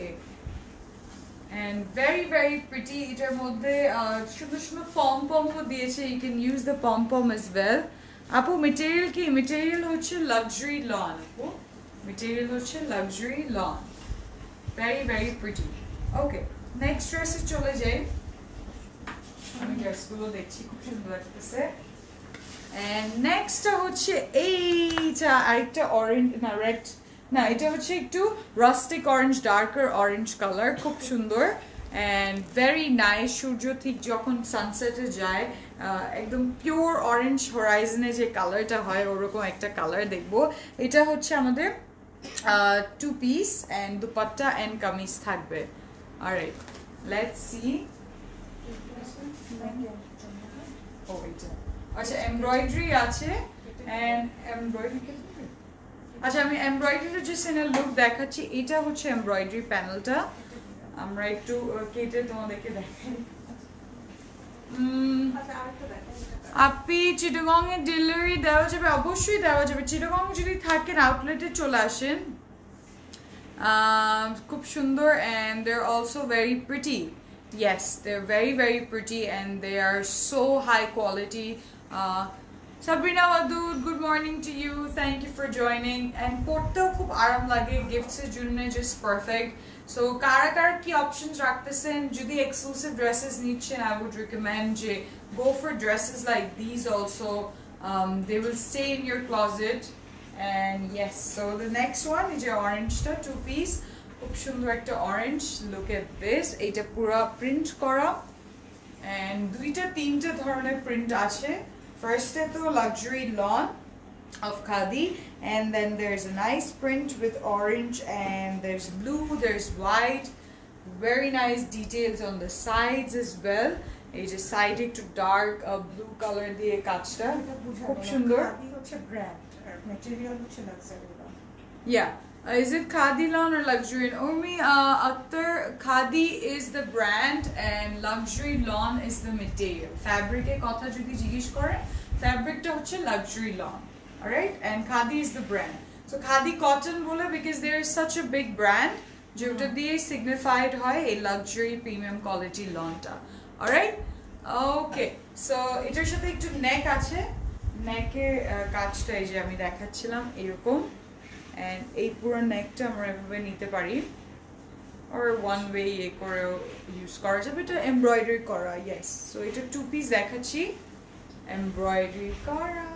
and very very pretty এটার মধ্যে সুন্দর সুন্দর পম পম দিয়েছে you can use the pom pom as well আপু ম্যাটেরিয়াল কি ম্যাটেরিয়াল হচ্ছে লাক্সারি লন আপু ম্যাটেরিয়াল হচ্ছে luxury loan very very pretty okay next dress এ চলে যাই আমি ড্রেসগুলো দেখছি খুব সুন্দর লাগতেছে and next হচ্ছে এইটা আরেকটা অরেঞ্জ না রেড না এটা হচ্ছে একটু rustic orange darker orange colour খুব সুন্দর and very nice সূর্য ঠিক যখন সানসেটে যায় একদম পিওর অরেঞ্জ হরাইজনে যে কালারটা হয় ওরকম একটা কালার দেখবো এটা হচ্ছে আমাদের two piece and dupatta and kameez থাকবে alright let's see oh এটা আচ্ছা এমব্রয়ডারি আছে and এমব্রয়ডারি আচ্ছা আমি এমব্রয়ডারির যে সিনের লুক দেখাচ্ছি এটা হচ্ছে এমব্রয়ডারি প্যানেলটা আমরা একটু কেটে তোমাদেরকে দেখাই আপনি চিটাগং এর ডেলিভারি দেওয়া যাবে অবশ্যই দেওয়া যাবে চিটাগং যদি থাকেন আউটলেটে চলে আসেন খুব সুন্দর and they're also very pretty yes they're very very pretty and they are so high quality Sabrina Wadud, good morning to you. Thank you for joining. And porteo khub aram lage gifts er jonne just perfect. So kara kara ki options rakhtechen jodi exclusive dresses nichen I would recommend je go for dresses like these also. They will stay in your closet. And yes, so the next one is your orange ta two piece খুব সুন্দর একটা orange, look at this, এটা পুরো print করা and দুইটা তিনটা ধরনের print আছে। ফার্স্টে তো luxury loan of khadi, and then there's a nice print with orange, and there's blue, there's white, very nice details on the sides as well. এই যে সাইডে একটু ডার্ক ব্লু কালার দিয়ে কাজটা খুব সুন্দর। খাদি হচ্ছে ব্র্যান্ড আর ম্যাটেরিয়াল হচ্ছে luxury loan. Yeah. Is it Khadi Lawn or Luxury? Urmi Akhtar, Khadi is the brand and Luxury Lawn is the material. Fabric e kotha jodi jigish kore, fabric ta hocche Luxury Lawn. Alright? And Khadi is the brand. So Khadi cotton bole because there is such a big brand, jota diye signified hoy a luxury premium quality lawn ta. Alright? Okay. So etar sathe ekটু neck ache, neck er kajta ei je ami dekhachhilam erokom. And এই পুরো নেকটা আমরা এভাবে নিতে পারি or one way এ করেও use করা যাবে, এটা এমব্রয়ডারি করা। ইয়েস, সো এটা টু পিস দেখাচ্ছি, এমব্রয়ডারি করা,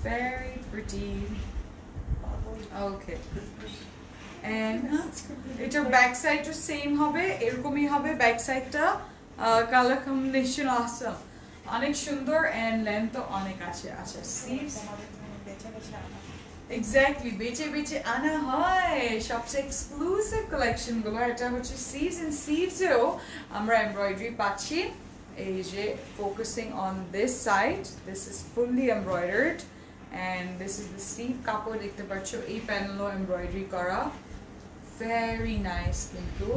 very pretty. Okay, and এটার ব্যাক সাইডও সেম হবে, এরকমই হবে ব্যাক সাইডটা। কালার কম্বিনেশন awesome, অনেক সুন্দর এন্ড লেন্থও অনেক আছে। আচ্ছা, স্লিভস এক্স্যাক্টলি বেচে বেচে আনা হয় সবচেয়ে এক্সক্লুসিভ কালেকশন গুলো। এটা হচ্ছে স্লিভস, এন্ড স্লিভস এও আমরা এমব্রয়ডারি পাচ্ছি। এই যে focusing on this side, this is fully embroidered and this is the sleeve. কাপড় দেখতে পাচ্ছ এই প্যানেলও এমব্রয়ডারি করা, ভেরি নাইস কিন্তু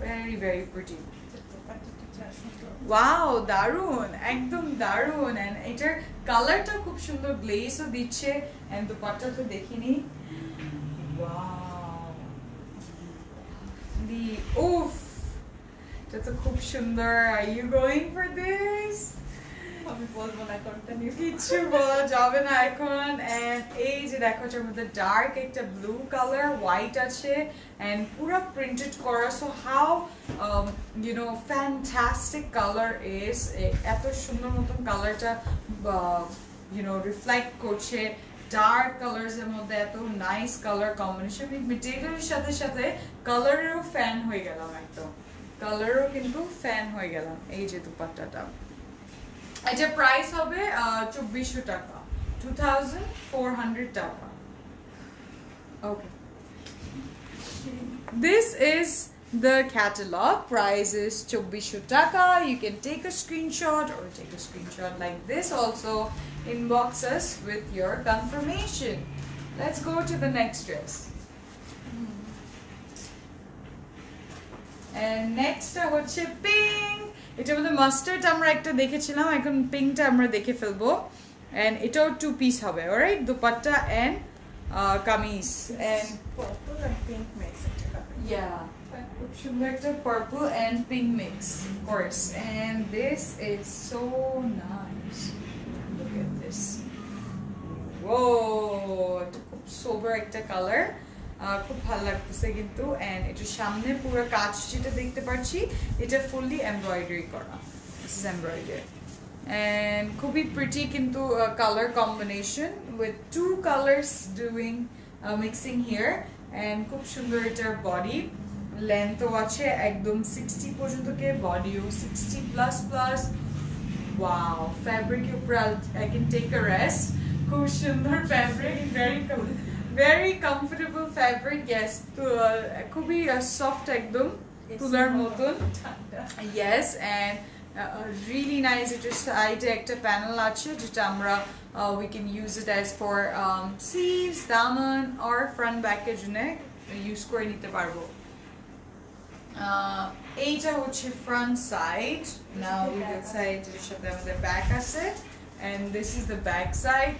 ভেরি ভেরি প্রিটি। ওয়াও, দারুন, একদম দারুন। এন্ড এটার কালারটা খুব সুন্দর, গ্লেজও দিচ্ছে। এন্ড দুপাট্টা তো দেখিনি, ওয়াও, দি উফ, এটা তো খুব সুন্দর। Are you going for this? আমি বলবো না, কন্টিনিউ। কিছু বলা যাবে না এখন। এন্ড এই যে দেখো এটার মধ্যে ডার্ক একটা ব্লু কালার, হোয়াইট আছে এন্ড পুরো প্রিন্টেড করা। So how you know fantastic colour is, এত সুন্দর মতন কালারটা ইউ নো রিফ্লেক্ট করছে ডার্ক কালারস এর মধ্যে, এত নাইস কালার কম্বিনেশন। মেটেরিয়ালের সাথে সাথে কালারেরও ফ্যান হয়ে গেলাম, একদম কালারও কিন্তু ফ্যান হয়ে গেলাম। এই যে দুপাট্টাটা, এটা প্রাইস হবে 2400 টাকা, 2400 টাকা। Okay, this is the catalog. Price is 2400 taka. You can take a screenshot or take a screenshot like this also, inbox us with your confirmation. Let's go to the next dress. And next হচ্ছে pink. এটার মধ্যে mustard আমরা একটা দেখেছিলাম, এখন পিঙ্কটা আমরা দেখে ফেলবো। এন্ড এটাও টু পিস হবে, alright, dupatta and kameez and purple and pink mix. Yeah, খুব সুন্দর একটা purple and pink mix, of course. And this is so nice, look at this, oh, এটা খুব সোবার একটা কালার, খুব ভালো লাগতেছে কিন্তু। এন্ড এটার সামনে পুরো কাজ যেটা দেখতে পাচ্ছি, এটা ফুললি এমব্রয়ডারি করা, দিস ইজ এমব্রয়ডারি এন্ড খুবই প্রিটি কিন্তু colour combination with two colours doing mixing here. And খুব সুন্দর এটার বডি, লেন্থও আছে একদম 60 পর্যন্ত, কে বডিও 60 প্লাস প্লাস। ওয়াও, ফ্যাব্রিকের উপর I can take a rest, খুব সুন্দর fabric, very comfortable fabric. Yes, to খুবই সফট একদম তুলার মতন। Yes, and really nice. এটার সাইডে একটা প্যানেল আছে যেটা আমরা we can use it as for sleeves, Daman or front back এর জন্য ইউজ করে নিতে পারবো। এইটা হচ্ছে front side, now we will side এর সাথে আমাদের back আছে, and this is the back side.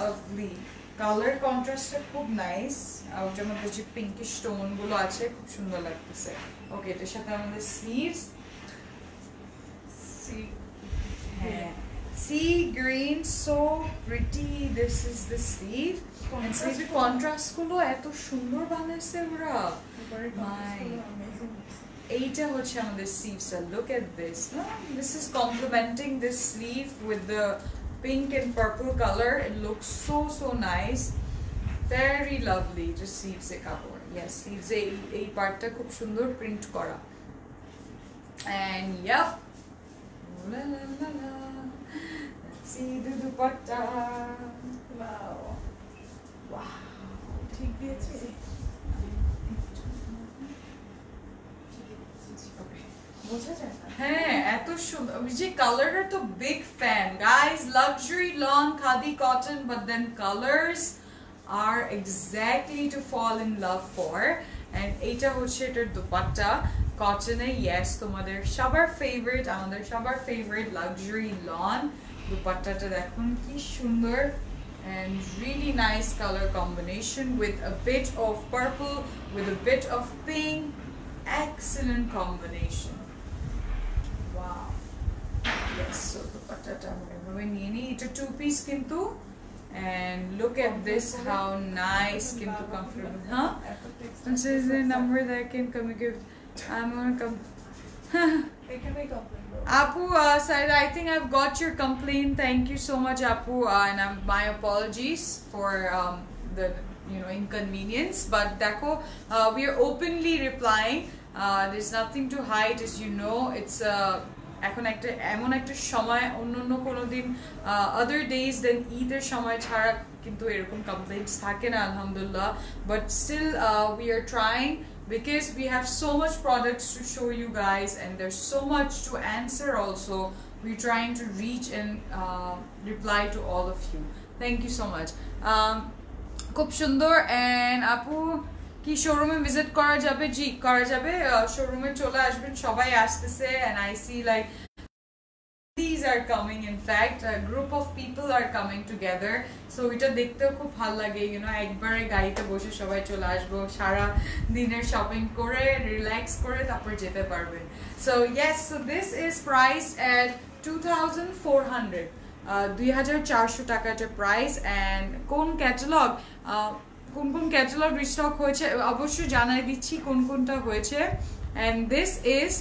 Lovely. Color contrast খুব নাইস, আর ওটার মধ্যে যে পিঙ্কিশ টোন গুলো আছে খুব সুন্দর লাগতেছে। ওকে, এটার সাথে আমাদের sleeves, sea green, so pretty. This is the sleeve, and sleeve contrast গুলো এত সুন্দর বানাইছে ওরা। এইটা হচ্ছে আমাদের sleeves. Look at this. This is complementing this sleeve with the pink and purple color. It looks so nice, very lovely. Just sleeves e kapor, yes, sleeves ei part ta khub sundor print kora. And yep, la la la la, let's see the dupatta. Wow. Wow, ঠিক দিয়েছে বোঝা যায় না হ্যাঁ এত সুন্দর যে কালারটা তো big fan guys luxury lawn khadi cotton but then colours are exactly to fall in love for and এইটা হচ্ছে এটার দুপাট্টা কটনে ইয়েস তোমাদের সবার ফেভারিট আমাদের সবার ফেভারিট লাক্সারি লন দুপাট্টাটা দেখুন কি সুন্দর and really nice color combination with a bit of purple with a bit of pink. Excellent combination. Wow. Yes, so dupatta we need it a two-piece kintu, and look at this how nice kintu comfortable, huh? This is the number that I can communicate. I'm gonna come. Apu said, I think I've got your complaint. Thank you so much, Apu, and my apologies for the inconvenience. But Dako, we are openly replying. There's nothing to hide, as you know. It's এখন একটা এমন একটা সময় অন্য কোনো দিন other days than ঈদের সময় ছাড়া কিন্তু এরকম কমপ্লেইন্টস থাকে না আলহামদুলিল্লাহ, but still we are trying because we have so much products to show you guys and there's so much to answer also. We're trying to reach and reply to all of you. Thank you so much. খুব সুন্দর। and আপু কি শোরুমে visit করা যাবে? জি করা যাবে, শোরুমে চলে আসবেন, সবাই আসতেছে and I see like these are coming, in fact a group of people are coming together, so এটা দেখতেও খুব ভালো লাগে, একবারে গাড়িতে বসে সবাই চলে আসবো, সারা দিনের শপিং করে রিল্যাক্স করে তারপর যেতে পারবেন। so yes, so this is priced at 2400 2400 টাকা এটা প্রাইস। and কোন ক্যাটালগ কোন ক্যাটালগ রিস্টক হয়েছে অবশ্যই জানাই দিচ্ছি কোনটা হয়েছে। and this is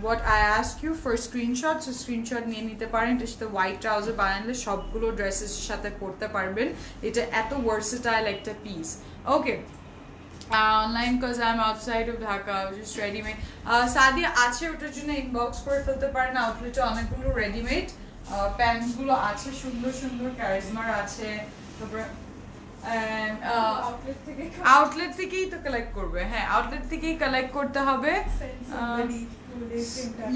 what I ask you for screenshot, so screenshot নিয়ে নিতে পারেন। এটার সাথে হোয়াইট ট্রাউজার বানালে সবগুলো ড্রেসের সাথে পরতে পারবেন, এটা এত ভার্সেটাইল একটা piece. Okay, online because I'm outside of Dhaka, just ready made Sadia আছে, ওটার জন্য ইনবক্স করে ফেলতে পারেন। আউটলেটে অনেকগুলো রেডিমেড প্যান্টস গুলো আছে, সুন্দর সুন্দর ক্যারিজমার আছে, তারপরে আউটলেট থেকেই তো কালেক্ট করবে, হ্যাঁ আউটলেট থেকেই কালেক্ট করতে হবে।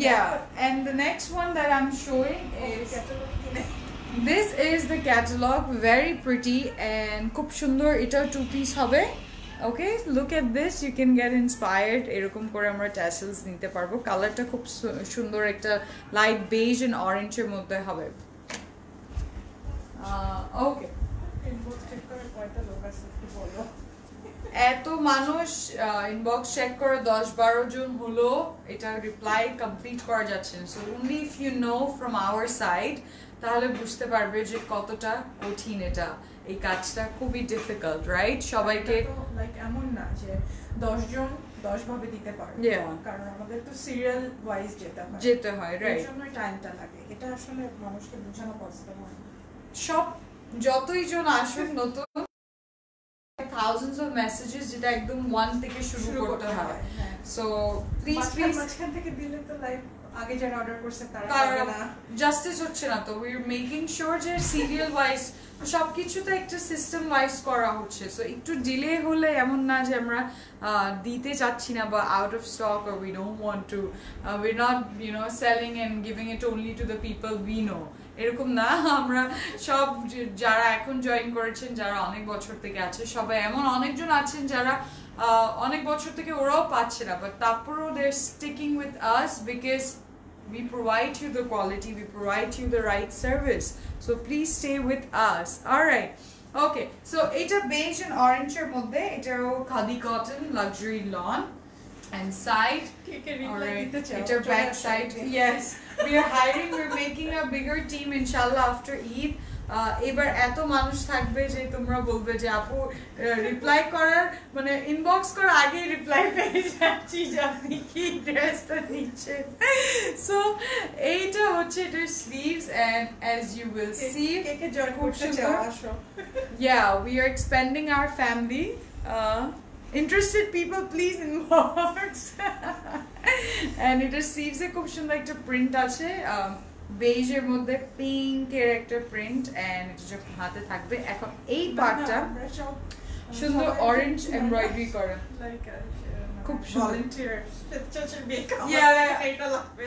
yeah, and the next one that I'm showing is this is the catalog, very pretty and খুব সুন্দর, এটা two piece হবে। okay, look at this, you can get inspired, এরকম করে আমরা tassels নিতে পারবো, কালারটা খুব সুন্দর, একটা লাইট বেজ এন্ড অরেঞ্জ এর মধ্যে হবে। okay, এত মানুষ ইনবক্স চেক করে 10-12 জন হলো, এটা রিপ্লাই কমপ্লিট করা যাচ্ছে না, so only if you know from our side তাহলে বুঝতে পারবে যে কতটা কঠিন এটা, এই কাজটা খুবই ডিফিকাল্ট, রাইট? সবাইকে লাইক এমন না যে 10 জন 10 ভাবে দিতে পারবে, কারণ আমাদের তো সিরিয়াল ওয়াইজ যেতে হয়, রাইট? এর জন্য টাইমটা লাগে, এটা আসলে মানুষকে বোঝানো পসিবল হয় না। সব যতই জন আসুক নতুন thousands of messages যেটা একদম 1 থেকে শুরু করতে হয়, সো প্লিজ মাঝখান থেকে দিলে তো লাইভ আগে যারা অর্ডার করছে তারা না জাস্টিস হচ্ছে না, তো উই আর মেকিং শিওর যে সিরিয়াল ওয়াইজ সবকিছুতে একটা সিস্টেম ওয়াইজ করা হচ্ছে, সো একটু ডিলে হলে এমন না যে আমরা দিতে চাচ্ছি না বা out of stock, or we don't want to, we're not selling and giving it only to the people we know, এরকম না। আমরা সব যারা এখন জয়েন করেছেন, যারা অনেক বছর থেকে আছে, সবাই এমন অনেকজন আছেন যারা অনেক বছর থেকে ওরাও পাচ্ছে না, বাট তারপরেও they are sticking with us because we provide you the quality, we provide you the right service, so please stay with us. All right, okay, so এটা beige and orange এর মধ্যে, এটাও khadi cotton luxury loan, and side, alright, it's our back side, yes, we are hiring, we're making a bigger team inshallah after Eid, এবার এত মানুষ থাকবে যে তোমরা বলবে যে আপু রিপ্লাই করার মানে ইনবক্স করার আগেই রিপ্লাই পেয়ে যাচ্ছি যে আপনি কি ড্রেসটা নিচ্ছেন সো এইটা হচ্ছে এটার sleeves and as you will see কে জয়েন করতে চাও আসো yeah we are expanding our family interested people please inbox and এটা স্লিভস এ খুব সুন্দর একটা প্রিন্ট আছে বেজ এর মধ্যে পিঙ্ক এর একটা প্রিন্ট এন্ড এটা যখন হাতে থাকবে এখন এই পার্টটা সুন্দর অরেঞ্জ এমব্রয়ডারি করা খুব ভলান্টিয়ার চাচা মেকআপ এটা লাগবে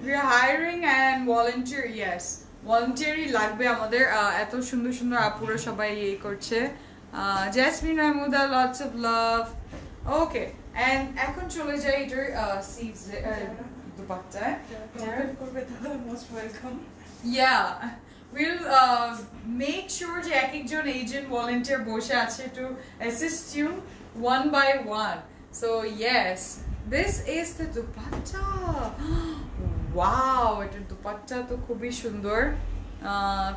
we are hiring and volunteer yes volunteering লাগবে আমাদের এত সুন্দর সুন্দর আপুরা সবাই এই করছে jasmine Mahmuda lots of love okay and এখন চলে যাই এটার sleeves দুপাট্টা করবে দাদা most welcome yeah we'll make sure যে এক একজন এজেন্ট ভলান্টিয়ার বসে আছে to assist you one by one so yes this is the dupatta wow এটার দুপাট্টা তো খুবই সুন্দর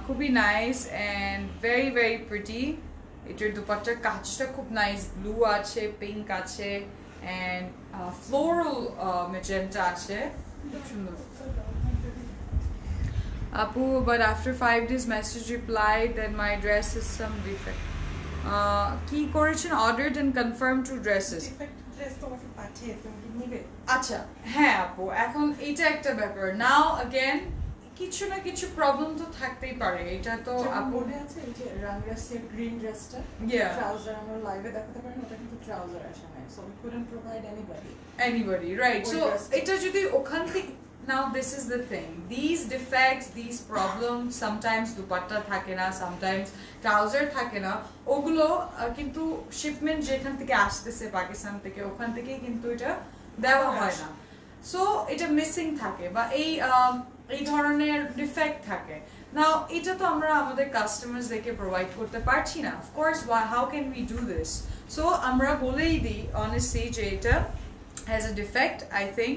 খুবই nice and very very pretty এটার দুপাট্টার কাজটা খুব নাইস ব্লু আছে পিঙ্ক আছে এন্ড ফ্লোরাল ম্যাজেন্টা আছে খুব সুন্দর Apu, but after 5 days message replied that my dress is some defect. Ki correction ordered and confirmed 2 dresses. Defect dress তোমাকে পাঠিয়ে তুমি নিবে আচ্ছা হ্যাঁ আপু এখন এটা একটা ব্যাপার নাও अगेन কিছু না কিছু প্রবলেম তো থাকতেই পারে এটা তো আপু মনে আছে এই যে রাংরাসের গ্রিন ড্রেসটা ট্রাউজার আমরা লাইভে দেখাতে পারি ওটা কিন্তু ট্রাউজার আসে না so we couldn't provide anybody right so এটা যদি ওখান থেকে now this is the thing these defects these problems sometimes dupatta থাকে না sometimes trouser থাকে না ওগুলো কিন্তু শিপমেন্ট যেখান থেকে আসতেছে পাকিস্তান থেকে ওখান থেকে কিন্তু এটা দেওয়া হয় না সো এটা মিসিং থাকে বা এই ধরনের ডিফেক্ট থাকে নাও এটা তো আমরা আমাদের কাস্টমারস দেখে প্রোভাইড করতে পারছি না of course how can we do this so আমরা বলেই দিই অনেস্টলি যে এটা has a defect I think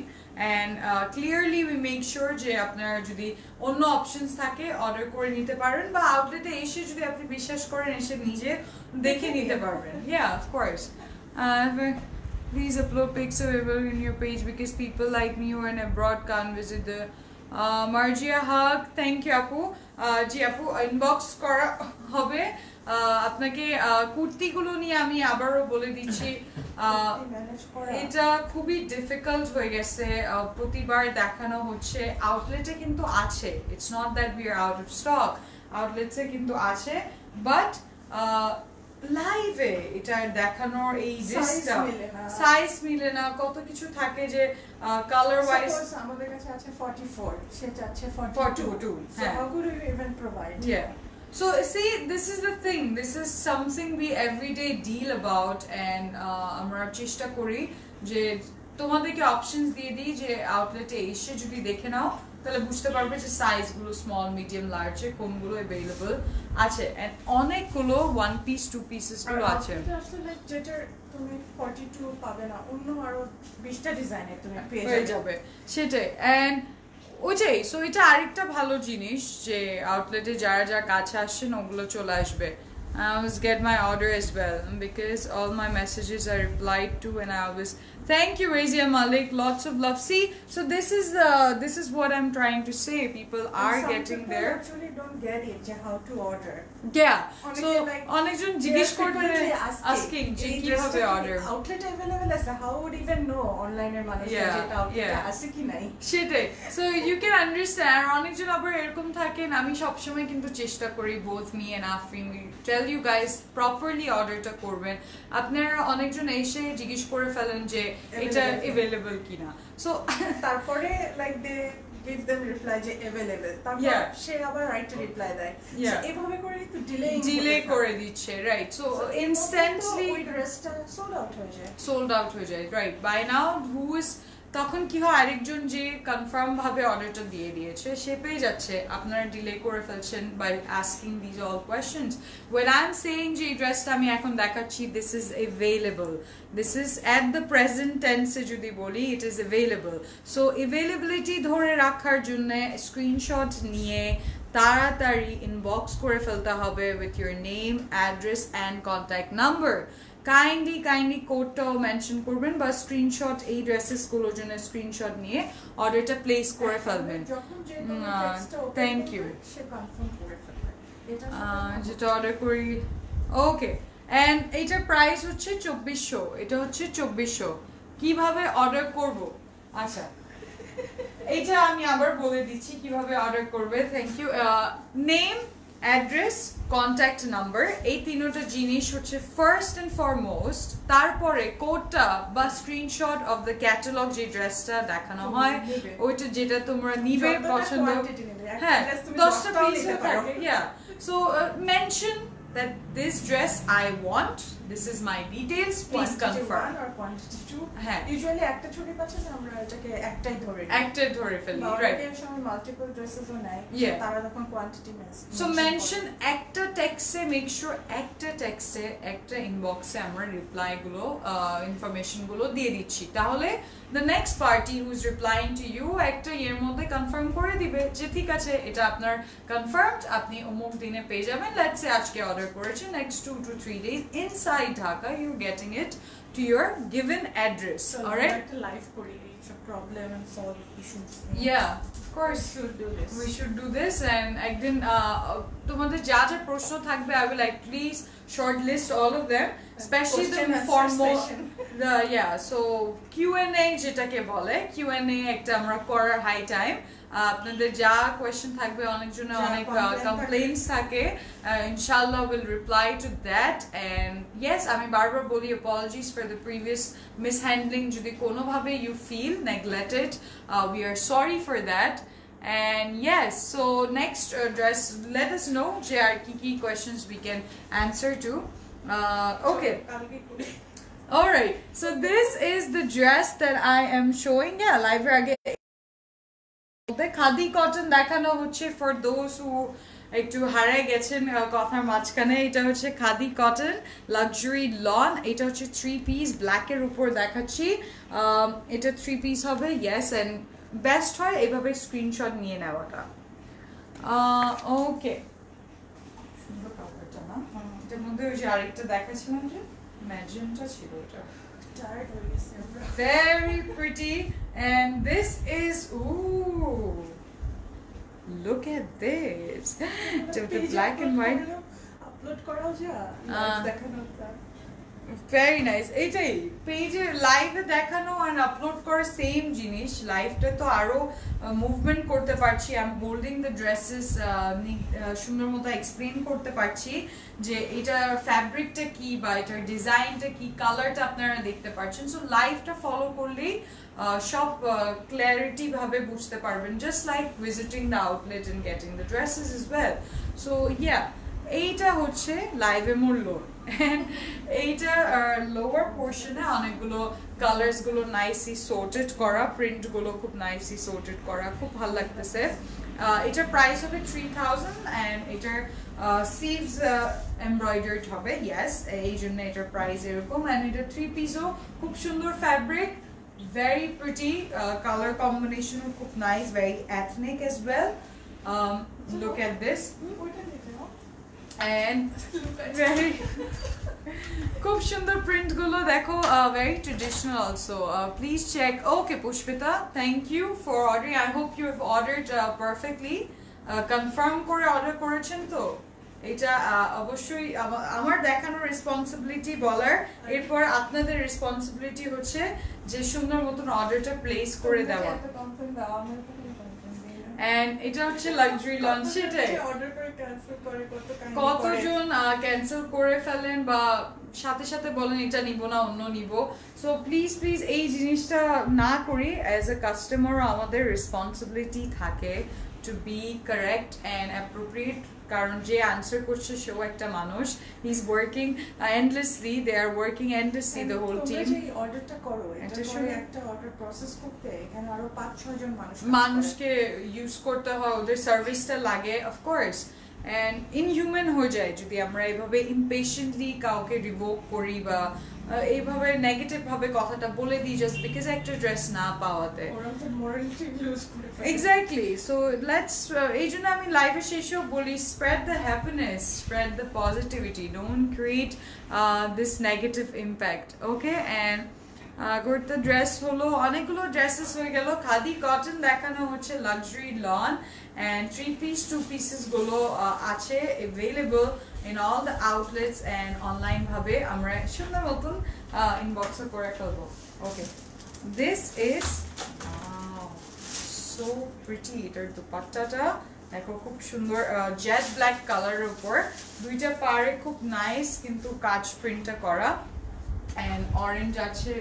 and clearly we make sure যে আপনার যদি অন্য অপশনস থাকে অর্ডার করে নিতে পারেন বা আউটলেটে এসে যদি আপনি বিশ্বাস করেন এসে নিজে দেখে নিতে পারবেন yeah of course please upload pics available in your page because people like me who are in abroad can't visit the Marjia hug thank you আপু জি আপু ইনবক্স করা হবে আপনাকে কুর্তিগুলো নিয়ে আমি আবারও বলে দিচ্ছি এটা খুবই ডিফিকাল্ট হয়ে গেছে প্রতিবার দেখানো হচ্ছে আউটলেটে কিন্তু আছে it's not that we are out of stock আউটলেটসে কিন্তু আছে বাট লাইভে এটা দেখানোর এই জিনিসটা সাইজ মিলে না কত কিছু থাকে যে কালার ওয়াইজ আমাদের কাছে আছে 44 সেটা আছে 42 so how could we even provide yeah so see this is the thing this is something we everyday deal about and আমরা চেষ্টা করি যে তোমাদেরকে অপশনস দিয়ে দিই যে আউটলেটে এসে যদি দেখে নাও তাহলে বুঝতে পারবে যে সাইজ গুলো স্মল মিডিয়াম লার্জ এর কোনগুলো अवेलेबल আছে এন্ড অনেকগুলো ওয়ান পিস টু পিসেস গুলো আছে আসলে যেটা তুমি 42 পাবে না অন্য আরো 20টা ডিজাইনের তুমি পেয়ে যাবে সেটাই এন্ড ওইটাই সো এটা আরেকটা ভালো জিনিস যে আউটলেটে যারা যারা কাছে আসছেন ওগুলো চলে আসবে I always get my order as well because all my messages are replied to and I always thank you Razia Malik lots of love see so this is what I'm trying to say people are getting there actually don't get it how to order yeah so অনেকজন জিজ্ঞেস করতে asking যে কিভাবে order outlet available আছে how would even know online এর মানুষ যেটা outlet আছে কি নাই সেটাই so you can understand অনেকজন আবার এরকম থাকেন আমি সব সময় কিন্তু চেষ্টা করি both me and Afrin we tell you guys properly অর্ডারটা করবেন আপনারা অনেকজন এসে জিজ্ঞেস করে ফেলেন যে এটা अवेलेबल কিনা সো তারপরে like they give them reply যে available তারপর সে আবার রাইট রিপ্লাই দেয় এভাবে করে একটু ডিলে করে দিচ্ছে রাইট সো ইনস্ট্যান্টলি ওই ড্রেসটা সোল্ড আউট হয়ে যায় right by now who is তখন কি হয় আরেকজন যে কনফার্ম ভাবে অর্ডারটা দিয়ে দিয়েছে সে পেয়ে যাচ্ছে, আপনারা ডিলে করে ফেলছেন by asking these all questions. when I'm saying যে এই ড্রেসটা আমি এখন দেখাচ্ছি this is available, this is at the present tense এ যদি বলি it is available, so availability ধরে রাখার জন্য স্ক্রিনশট নিয়ে তাড়াতাড়ি ইনবক্স করে ফেলতে হবে with your name, address and contact number. Kindly কোডটাও মেনশন করবেন বা স্ক্রিনশট এই ড্রেসেস গুলোর জন্য স্ক্রিনশট নিয়ে অর্ডারটা প্লেস করে ফেলবেন। Thank you. যেটা অর্ডার করি ওকে, এন্ড এইটার প্রাইস হচ্ছে 2400, এটা হচ্ছে 2400। কিভাবে অর্ডার করব? আচ্ছা এইটা আমি আবার বলে দিচ্ছি কিভাবে অর্ডার করবে। Thank you. Name, address, contact number, এই তিনটা জিনিস হচ্ছে ফার্স্ট এন্ড ফরমোস্ট। তারপরে কোডটা বা স্ক্রিনশট অফ দ্য ক্যাটালগ যে ড্রেসটা দেখানো হয় ওইটা যেটা তোমরা নিবে পছন্দ, হ্যাঁ 10টা পিস থাকে, yeah so mention that this dress I want, this is my details, please confirm. Or quantity 2, হ্যাঁ usually একটা ছবি পাচ্ছেন আমরা এটাকে একটাই ধরে ফেলি, রাইট। এর সময় মাল্টিপল ড্রেসেস ও নাই, তারা তখন কোয়ান্টিটি মেস, সো মেনশন একটা টেক্সটে, মেক শিওর একটা টেক্সটে একটা ইনবক্সে আমরা রিপ্লাই গুলো ইনফরমেশন গুলো দিয়ে দিচ্ছি, তাহলে the next party who is replying to you একটা এর মধ্যে কনফার্ম করে দিবে যে ঠিক আছে এটা আপনার কনফার্মড, আপনি অমুক দিনে পেয়ে যাবেন। লেটস সে আজকে অর্ডার করেছেন, next 2 to 3 days inside Dhaka you're getting it to your given address. So alright, like live kori some problem and solve issues. Yeah, of course we should do this and একদিন তোমাদের যা যা প্রশ্ন থাকবে I will like please shortlist all of them, especially the formal so Q&A যেটাকে বলে Q&A একটা আমরা করার হাই টাইম। আপনাদের যা কোয়েশ্চেন থাকবে, অনেকজনের অনেক কমপ্লেইন্টস থাকে, ইনশাআল্লাহ will reply to that. And yes আমি বারবার বলি apologies for the previous mishandling, যদি কোনোভাবে you feel neglected we are sorry for that. And yes, so next dress, let us know যে আর কি questions we can answer to. Okay. Alright, so this is the dress that I am showing. Yeah, live again. Khadi cotton দেখানো হচ্ছে for those who একটু হারিয়ে গেছেন কথার মাঝখানে। এটা হচ্ছে খাদি কটন লাক্সারি লন, এটা হচ্ছে 3 পিস ব্ল্যাকের উপর দেখাচ্ছি। এটা 3 পিস হবে, ইয়েস, এন্ড বেস্ট হয় এভাবে স্ক্রিনশট নিয়ে নেওয়াটা। ওকে, সুন্দর কাপড়টা না, এটার মধ্যে ওই যে আরেকটা দেখাচ্ছিলাম যে ম্যাজেন্টা ছিল, এটা very pretty, and this is ooh, look at this, the black and white upload করা যায় দেখানো, very nice। এইটাই পেজে লাইভে দেখানো আর আপলোড করা সেম জিনিস, লাইভটা তো আরো মুভমেন্ট করতে পারছি, I am holding the dresses, সুন্দর মতো এক্সপ্লেন করতে পারছি যে এটার ফ্যাব্রিকটা কি বা এটার ডিজাইনটা কি, কালারটা আপনারা দেখতে পাচ্ছেন। সো লাইভটা ফলো করলেই সব ক্ল্যারিটি ভাবে বুঝতে পারবেন, just like visiting the outlet and getting the dresses as well. So yeah, এইটা হচ্ছে লাইভে মূল্য। এইটা লোয়ার পোর্শনে অনেকগুলো কালার্স গুলো নাইসলি সর্টেড করা, প্রিন্ট গুলো খুব নাইসলি সর্টেড করা, খুব ভালো লাগতেছে। এটার প্রাইস হবে 3000 এন্ড এটার সিভস এমব্রয়ডার্ড হবে, ইয়েস, এই জন্য এটার প্রাইস এরকম। এন্ড এটা 3 পিসও খুব সুন্দর fabric, very pretty, color combination খুব nice, very ethnic as well. Look at this, and very খুব সুন্দর প্রিন্ট গুলো দেখো, very traditional also. Please check. Okay Pushpita, thank you for ordering. I hope you have ordered perfectly. Confirm করে order করেছেন তো? এটা অবশ্যই আমার দেখানোর রেসপন্সিবিলিটি বলার, এরপর আপনাদের রেসপন্সিবিলিটি হচ্ছে যে সুন্দর মতন অর্ডারটা প্লেস করে দেওয়া। এন্ড এটা হচ্ছে লাক্সারি লঞ্চ, সেটাই কতজন ক্যান্সেল করে ফেলেন বা সাথে সাথে বলেন এটা নিব না অন্য নিব। সো প্লিজ প্লিজ এই জিনিসটা না করি, অ্যাজ এ কাস্টমার আমাদের রেসপন্সিবিলিটি থাকে to be correct and appropriate কারণ যে আনসার করছে সেও একটা মানুষ, he is working endlessly, they are working endlessly the whole team. তোমরা যে অর্ডারটা করো, এটা করে একটা অর্ডার প্রসেস করতে এখানে আরো 5-6 জন মানুষকে ইউজ করতে হয়, ওদের সার্ভিসটা লাগে অফকোর্স, অ্যান্ড ইনহিউম্যান হয়ে যায় যদি আমরা এভাবে ইমপেশেন্টলি কাউকে রিভোক করি বা এইভাবে নেগেটিভ ভাবে কথাটা বলে দিই জাস্ট বিকজ একটা ড্রেস না পাওয়াতে। এক্স্যাক্টলি, সো লেটস, এই জন্য আমি লাইভে শেষেও বলি spread the happiness, spread the positivity, don't create this negative impact, okay? And গড়তে ড্রেস হলো, অনেকগুলো ড্রেসেস হয়ে গেল, খাদি কটন দেখানো হচ্ছে, luxury loan and 3-piece 2 pieces গুলো আছে available in all the outlets and online ভাবে আমরা সুন্দর মতন ইনবক্স করে ফেলবো। Okay, this is so pretty, এটার দুপাট্টাটা দেখো খুব সুন্দর জেট ব্ল্যাক কালারের উপর, দুইটা পারে খুব নাইস কিন্তু কাজ প্রিন্টটা করা, and orange আছে।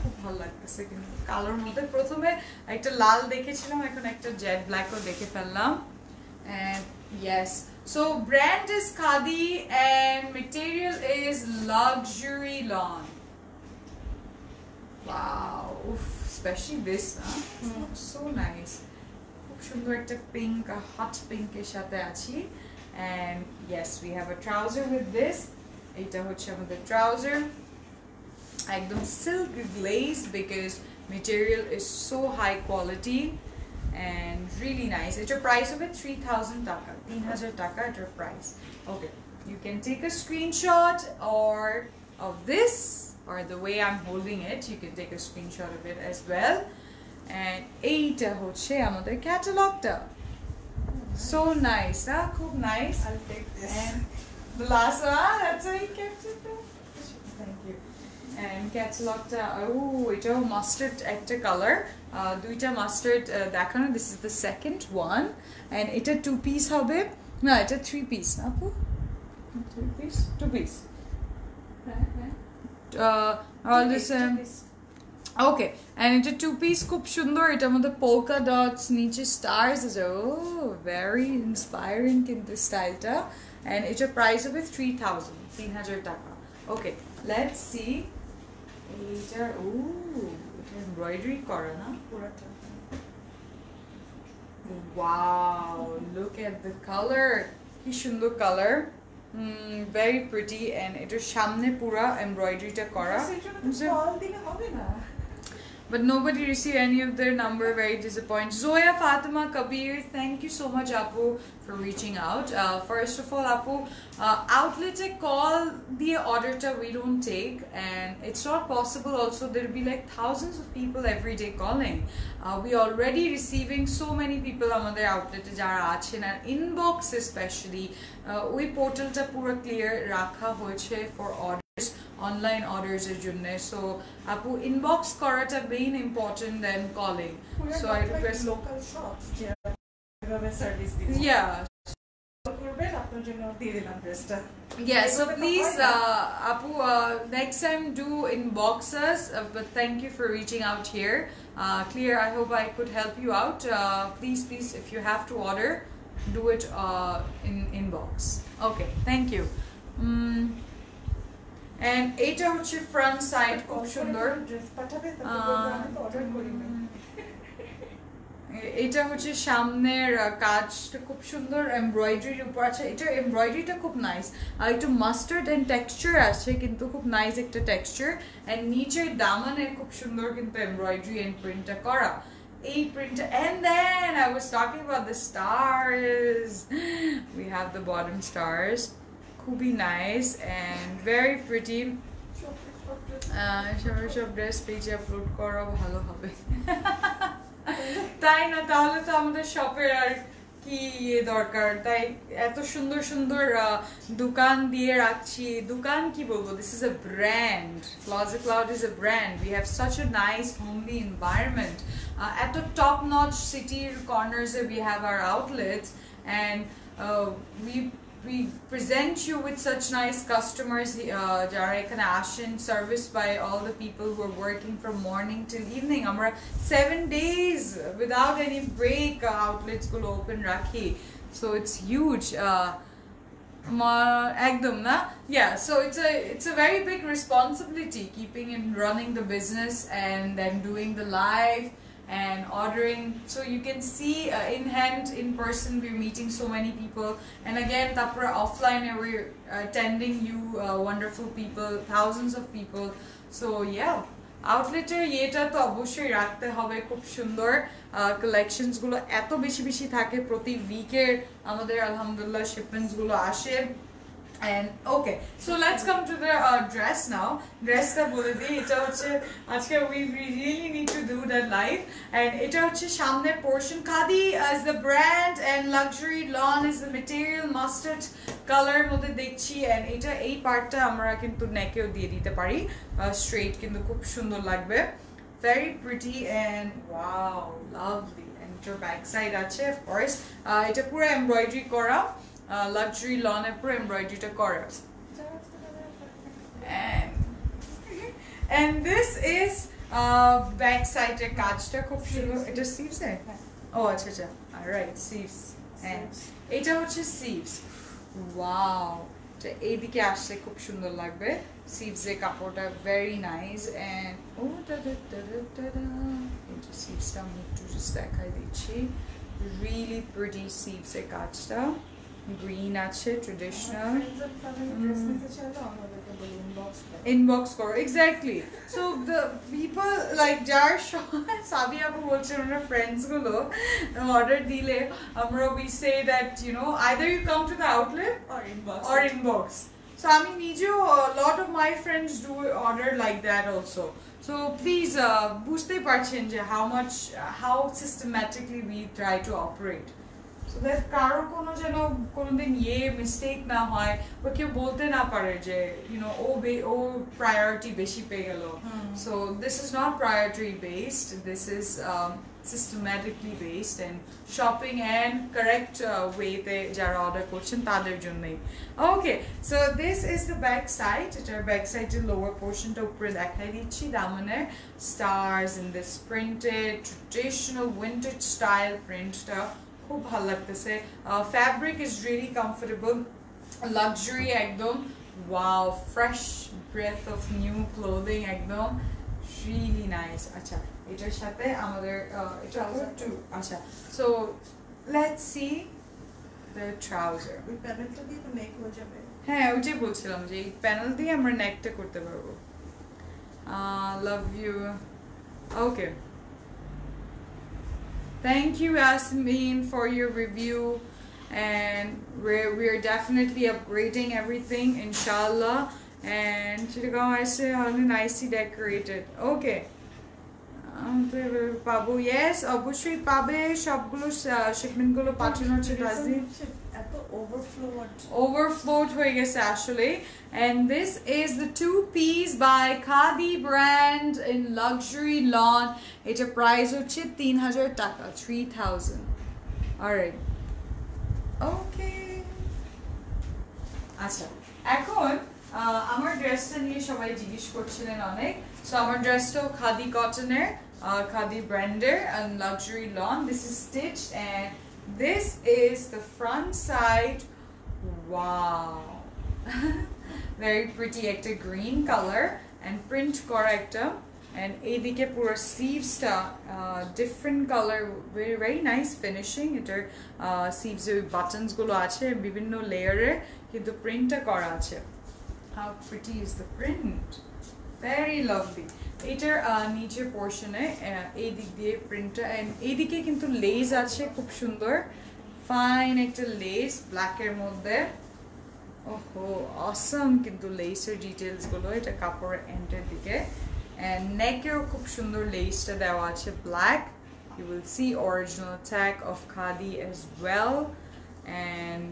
খুব ভালো লাগতেছে কিন্তু কালোর মধ্যে, প্রথমে একটা লাল দেখেছিলাম, এখন একটা জেড ব্ল্যাকও দেখে ফেললাম। and yes, so brand is Khadi and material is luxury lawn. Wow, especially this, so nice, খুব সুন্দর একটা পিঙ্ক, হট পিঙ্কের সাথে আছি। and yes, we have a trouser with this, এটা হচ্ছে আমাদের ট্রাউজার, একদম silk glaze because material is so high quality and really nice. Its price of it 3,000 taka, 3,000 taka at your price. Okay, you can take a screenshot or of this, or the way I'm holding it, you can take a screenshot of it as well. And eita hocche amader catalog ta, so nice, খুব nice. I'll take this. And the last one, that's why you kept it there. Thank you. And catalogটা, এটাও mustard একটা colour, দুইটা mustard দেখানো, this is the second one, and এটা 2 piece হবে, না এটা 3 piece না আপু, 3 piece 2 piece, all this okay, and এটা 2 পিস খুব সুন্দর, এটার মধ্যে পোলকা ডটস, নিচে স্টার্স আছে, ভেরি ইন্সপায়ারিং কিন্তু স্টাইলটা, অ্যান্ড এটার প্রাইস হবে 3,000 টাকা। ওকে, লেটস সি এটা, এটা এমব্রয়ডারি করা না পুরোটা, wow, look at the colour, কি সুন্দর কালার, ভেরি প্রিটি, এন্ড এটার সামনে পুরো এমব্রয়ডারিটা করা, but nobody received any of their number, very disappointed. Zoya Fatima Kabir, thank you so much Apu for reaching out. First of all Apu, outlet a call the order ta we don't take, and it's not possible also, there'll be like thousands of people every day calling. We already receiving so many people amader outlet e jara achen, and inbox especially ওই পোর্টালটা পুরো clear রাখা হয়েছে for orders, online orders এর জন্য, so আপু inbox করাটা main important then calling, so I request local shops যেভাবে service দিই, ইয়া করবেন আপনার জন্য দিয়ে দিলাম ড্রেসটা। Yeah, so please Apu, next time do inbox us, but thank you for reaching out here. Clear, I hope I could help you out. Please if you have to order, do it in inbox. Okay, thank you. And এটা হচ্ছে front side খুব সুন্দর, dress পাঠাবে তারপর আমি তো order করি না, এটা হচ্ছে সামনের কাজটা খুব সুন্দর এমব্রয়ডারির উপর আছে, এটা এমব্রয়ডারিটা খুব নাইস, আর একটু মাস্টার্ড এন্ড টেক্সচার আছে কিন্তু খুব নাইস একটা টেক্সচার, এন্ড নিচের দামানে খুব সুন্দর কিন্তু এমব্রয়ডারি এন্ড প্রিন্টটা করা, এই print, and then I was talking about the stars, we have the bottom stars, খুবই নাইস and very pretty. সব ড্রেস পেজে আপলোড করা ভালো হবে, তাই না? তাহলে তো আমাদের শপের আর কি দরকার, তাই এত সুন্দর সুন্দর দোকান দিয়ে রাখছি, দোকান কি বলবো, this is a brand, Closet Cloud is a brand, we have such a nice homely environment, at the top notch city corners we have our outlets, and we present you with such nice customers, jara ekhane ashen, serviced by all the people who are working from morning till evening, amra 7 days without any break outlets gulo open rakhi, so it's huge. Ekdom na, yeah, so it's a very big responsibility keeping and running the business and then doing the live and ordering. So you can see in hand, in person, we're meeting so many people, and again tapra offline we're attending you wonderful people, thousands of people. So yeah, আউটলেটের ইয়েটা তো অবশ্যই রাখতে হবে, খুব সুন্দর collections গুলো এত বেশি বেশি থাকে, প্রতি উইকের আমাদের আলহামদুলিল্লাহ শিপমেন্টস গুলো আসে। And okay, so let's come to the dress now. Dress ta bole di eta hocche ajke we really need to do that live, and eta hocche samne portion. Khadi is the brand and Luxury Lawn is the material, mustard color moddhe dekchi, and eta ei part ta amra kintu neck eo diye dite pari straight, kintu khub sundor lagbe, very pretty and wow, lovely. And your back side ache of course eta pura embroidery kora, Luxury Lawn এর পুরো এমব্রয়ডারিটা করা, and this is back side এর কাজটা খুব সুন্দর। এটা sleeves এ, ও আচ্ছা আচ্ছা, alright, sleeves, and এটা হচ্ছে sleeves, wow, এটা এইদিকে আসলে খুব সুন্দর লাগবে। sleeves এর কাপড়টা very nice, and ও এটা sleevesটা আমি একটু just দেখাই দিচ্ছি, really pretty sleeves এর কাজটা, green আছে traditional, inbox koro, exactly. So the people like jar Sabi apu bolche onar friends gulo order dile amra we say that you know either you come to the outlet or inbox. So I mean a lot of my friends do order like that also. So please bujhte parchen je how systematically we try to operate, so that কারো কোনো যেন কোনোদিন mistake না হয়, বা কেউ বলতে না পারে যে you know ও priority বেশি পেয়ে গেল। So this is not priority based, this is systematically based and shopping and correct way তে যারা অর্ডার করছেন তাদের জন্যই। Okay, so this is the back side, এটার back side এর lower portion টা উপরে দেখাই দিচ্ছি, দামানের stars in this printed traditional vintage style print টা খুব ভালো লাগতেছে। Fabric is really comfortable, luxury ekdom, wow, fresh breath of new clothing ekdom, really nice. আচ্ছা এটার সাথে আমাদের এটা একটু আচ্ছা, so let's see the trouser. ওই প্যানেলটা দিয়ে তো নেক হয়ে যাবে। হ্যাঁ ওইটাই বলছিলাম যে এই প্যানেল দিয়ে আমরা নেকটা করতে পারবো। Love you. Okay. Thank you, Yasmin, for your review, and we're definitely upgrading everything, inshallah. And I say nicely decorated. Okay. পাবো, yes, অবশ্যই পাবে, সবগুলো শিপমেন্ট গুলো পাঠানো হচ্ছে রাজদীপ, এত overflowed হয়ে গেছে আসলে। And this is the 2-piece by Khadi brand in Luxury Lawn. এটা প্রাইস হচ্ছে 3000 টাকা, 3000. Alright, okay. আচ্ছা এখন আমার ড্রেসটা নিয়ে সবাই জিজ্ঞেস করছিলেন অনেক, সো আমার ড্রেসটাও খাদি কটনের, Khadi brander and Luxury Lawn. This is stitched, and this is the front side. Wow. Very pretty ekta green color and print kora ekta, and eidike puro sleeves ta different color, very nice finishing. Etar sleeves e buttons gulo ache bibhinno layer e, kintu print ta kora ache. How pretty is the print, very lovely. এটার নিচের পোরশনে এই দিক দিয়ে প্রিন্টটা, and এইদিকে কিন্তু less আছে খুব সুন্দর, ফাইন একটা লেস ব্ল্যাক এর মধ্যে, ওহো অসম কিন্তু লেসের ডিটেইলস গুলো, এটা কাপড়ের এন্ডের দিকে, এন্ড নেকেও খুব সুন্দর লেসটা দেওয়া আছে black, you will see original tag of Khadi as well, and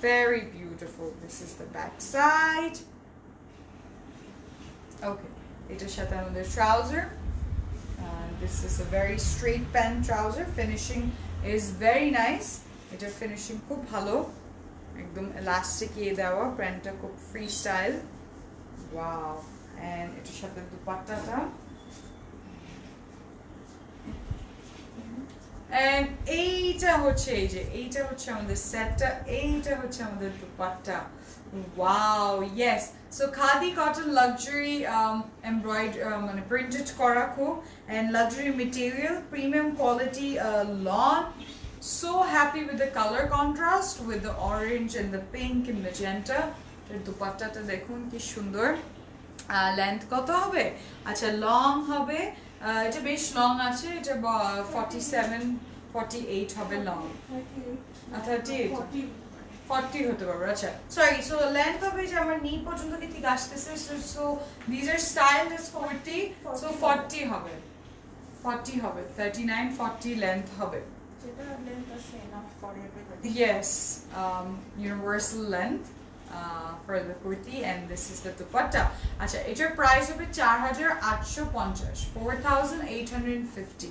very beautiful. This is the back side. Okay, এটার সাথে আমাদের trouser, this is a very straight pant trouser, finishing is very nice, এটার finishing খুব ভালো, একদম elastic এ দেওয়া, প্যান্টটা খুব ফ্রি স্টাইল, ওয়াও। এন্ড এটার সাথে দুপাট্টাটা and এইটা হচ্ছে এই যে এইটা হচ্ছে আমাদের সেটটা, এইটা হচ্ছে আমাদের dupatta. Wow, yes. So khadi cotton luxury embroidered মানে printed করা খুব, and luxury material, premium quality lawn. So happy with the color contrast with the orange and the pink and magenta. এর দুপাট্টাটা দেখুন কি সুন্দর। লেন্থ কত হবে? আচ্ছা লং হবে, এটা বেশ লং আছে, এটা 47 48 হবে লং, 38 40 হতে পারবে। আচ্ছা সরি, সো লেন্থ হবে যে আমার নি পর্যন্ত কি ঠিক আসতেছে, so this are styled as 40, so 40 হবে, 40 হবে, 39 40 লেন্থ হবে, যেটা লেন্থ আছে enough for everybody. Yes, universal length for the kurti, and this is the dupatta. Acha, etar price hobe 4850, 4850.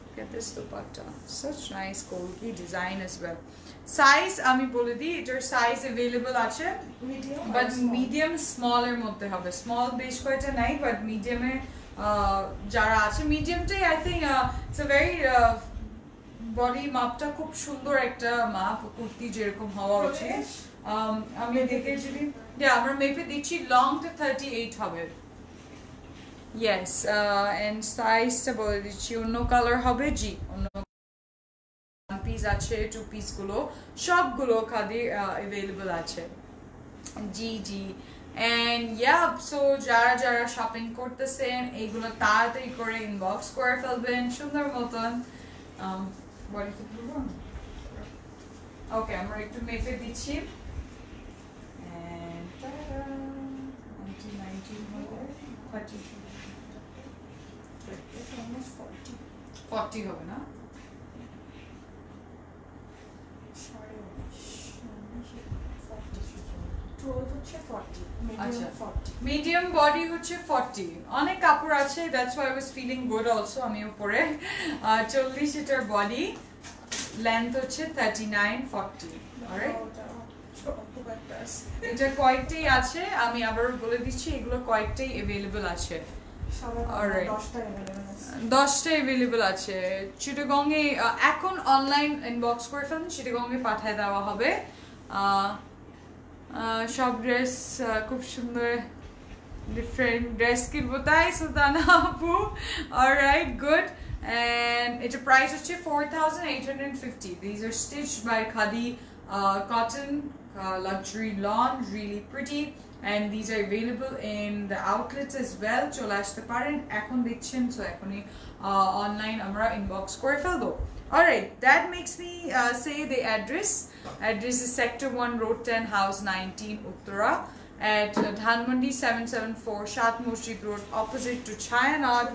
Look at this dupatta, such nice golgi design as well. Size ami bole di, etar size available ache medium, but medium small er moddhe hobe, small besh koyta nai, but medium e jara ache medium tai I think it's a very body মাপটা খুব সুন্দর একটা মাপ, কুর্তি যেরকম হওয়া উচিত। আমি দেখে যদি আমরা মেপে দিচ্ছি, লংটা 38 হবে। ইয়েস, এন্ড সাইজটা বলে দিচ্ছি, অন্য কালার হবে, জি অন্য পিস আছে, টু পিস গুলো সবগুলো খাদি অ্যাভেলেবল আছে, জি জি। এন্ড ইয়া, সো যারা যারা শপিং করতেছেন এইগুলো তাড়াতাড়ি করে ইনবক্স করে ফেলবেন সুন্দর মতন। ওকে, আমরা একটু মেপে দিচ্ছি, 40 হবে না? মিডিয়াম বডি হচ্ছে 40, অনেক কাপড় আছে, that's why I was feeling good also. আমি উপরে 40 এটার বডি, লেন্থ হচ্ছে 39 40। অলরাইট, এটা কয়েকটাই আছে, আমি আবার বলে দিচ্ছি এগুলো কয়েকটাই अवेलेबल আছে। অলরাইট, 10টা अवेलेबल আছে চিটাগং এ। এখন অনলাইন ইনবক্স করে ফেলুন, চিটাগং এ পাঠিয়ে দেওয়া হবে। সব ড্রেস খুব সুন্দর, ডিফারেন্ট ড্রেস কিনবো তাই সুলতানা আপু। Alright, good. And its price is 4850. These are stitched by Khadi cotton luxury lawn, really pretty, and these are available in the outlets as well. চলে আসতে পারেন, এখন দেখছেন সো এখনই অনলাইন আমরা ইনবক্স করে ফেলবো। Alright, that makes me say the address. Address is Sector 1, Road 10, House 19, Uttara. At Dhanmondi 774 Shat Masjid Road, opposite to Chayanad.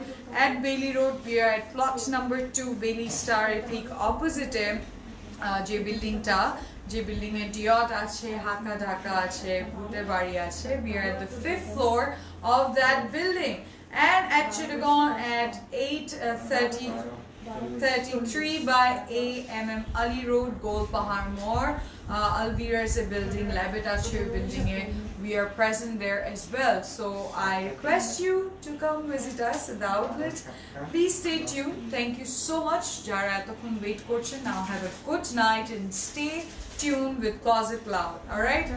At Bailey Road, we are at plot number 2, Bailey Star, ঠিক opposite যে বিল্ডিংটা, যে building এ ডিওট আছে, হাকা ঢাকা আছে, ভূতের বাড়ি আছে, we are at the 5th floor of that building. And at Chittagong at 833 by AMM Ali Road, Golpahar More. Alvira is a building, Labitache building, we are present there as well. So I request you to come visit us at the outlet. Please stay tuned. Thank you so much. Jara etokhon wait korchen, now have a good night and stay tuned with Closet Cloud. Alright?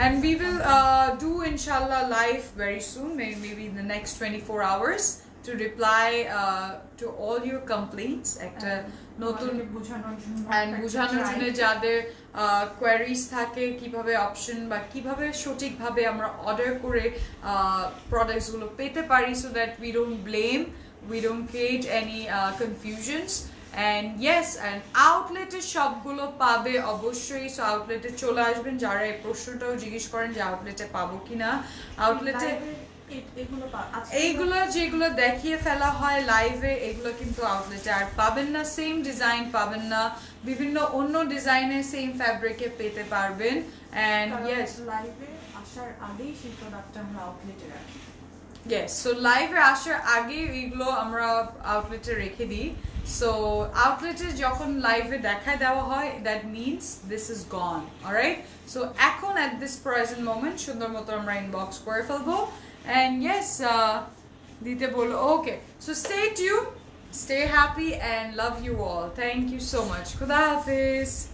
And we will do inshallah live very soon, maybe in the next 24 hours. To reply to all your complaints, একটা নতুন বোঝানোর জন্য যাদের queries থাকে, কিভাবে option বা কিভাবে সঠিকভাবে আমরা অর্ডার করে প্রোডাক্টস গুলো পেতে পারি, so that we don't blame, we don't create any confusions. And yes, and আউটলেটে সবগুলো পাবে অবশ্যই, সো আউটলেটে চলে আসবেন। যারা এই প্রশ্নটাও জিজ্ঞেস করেন যে আউটলেটে পাবো কিনা, আউটলেটে এইগুলো যেগুলো দেখিয়ে ফেলা হয় লাইভে, এগুলো কিন্তু আউটলেটে আর পাবেন না, সেম ডিজাইন পাবেন না, বিভিন্ন অন্য ডিজাইনের সেম ফ্যাব্রিকে পেতে পারবেন। এন্ড ইয়েস, লাইভে আসার আগেই সেই প্রোডাক্টটা আমরা আউটলেটে রাখি। ইয়েস, সো লাইভে আসার আগে এগুলো আমরা আউটলেটে রেখে দিই। সো আউটলেটে যখন লাইভে দেখায় দেওয়া হয়, that means this is gone. Alright, so এখন এট দিস প্রেজেন্ট মোমেন্ট সুন্দর মতো আমরা ইনবক্স করে ফেলবো। And yes, dite bolo, okay, so stay tuned, Stay happy and love you all. Thank you so much. Khuda Hafiz.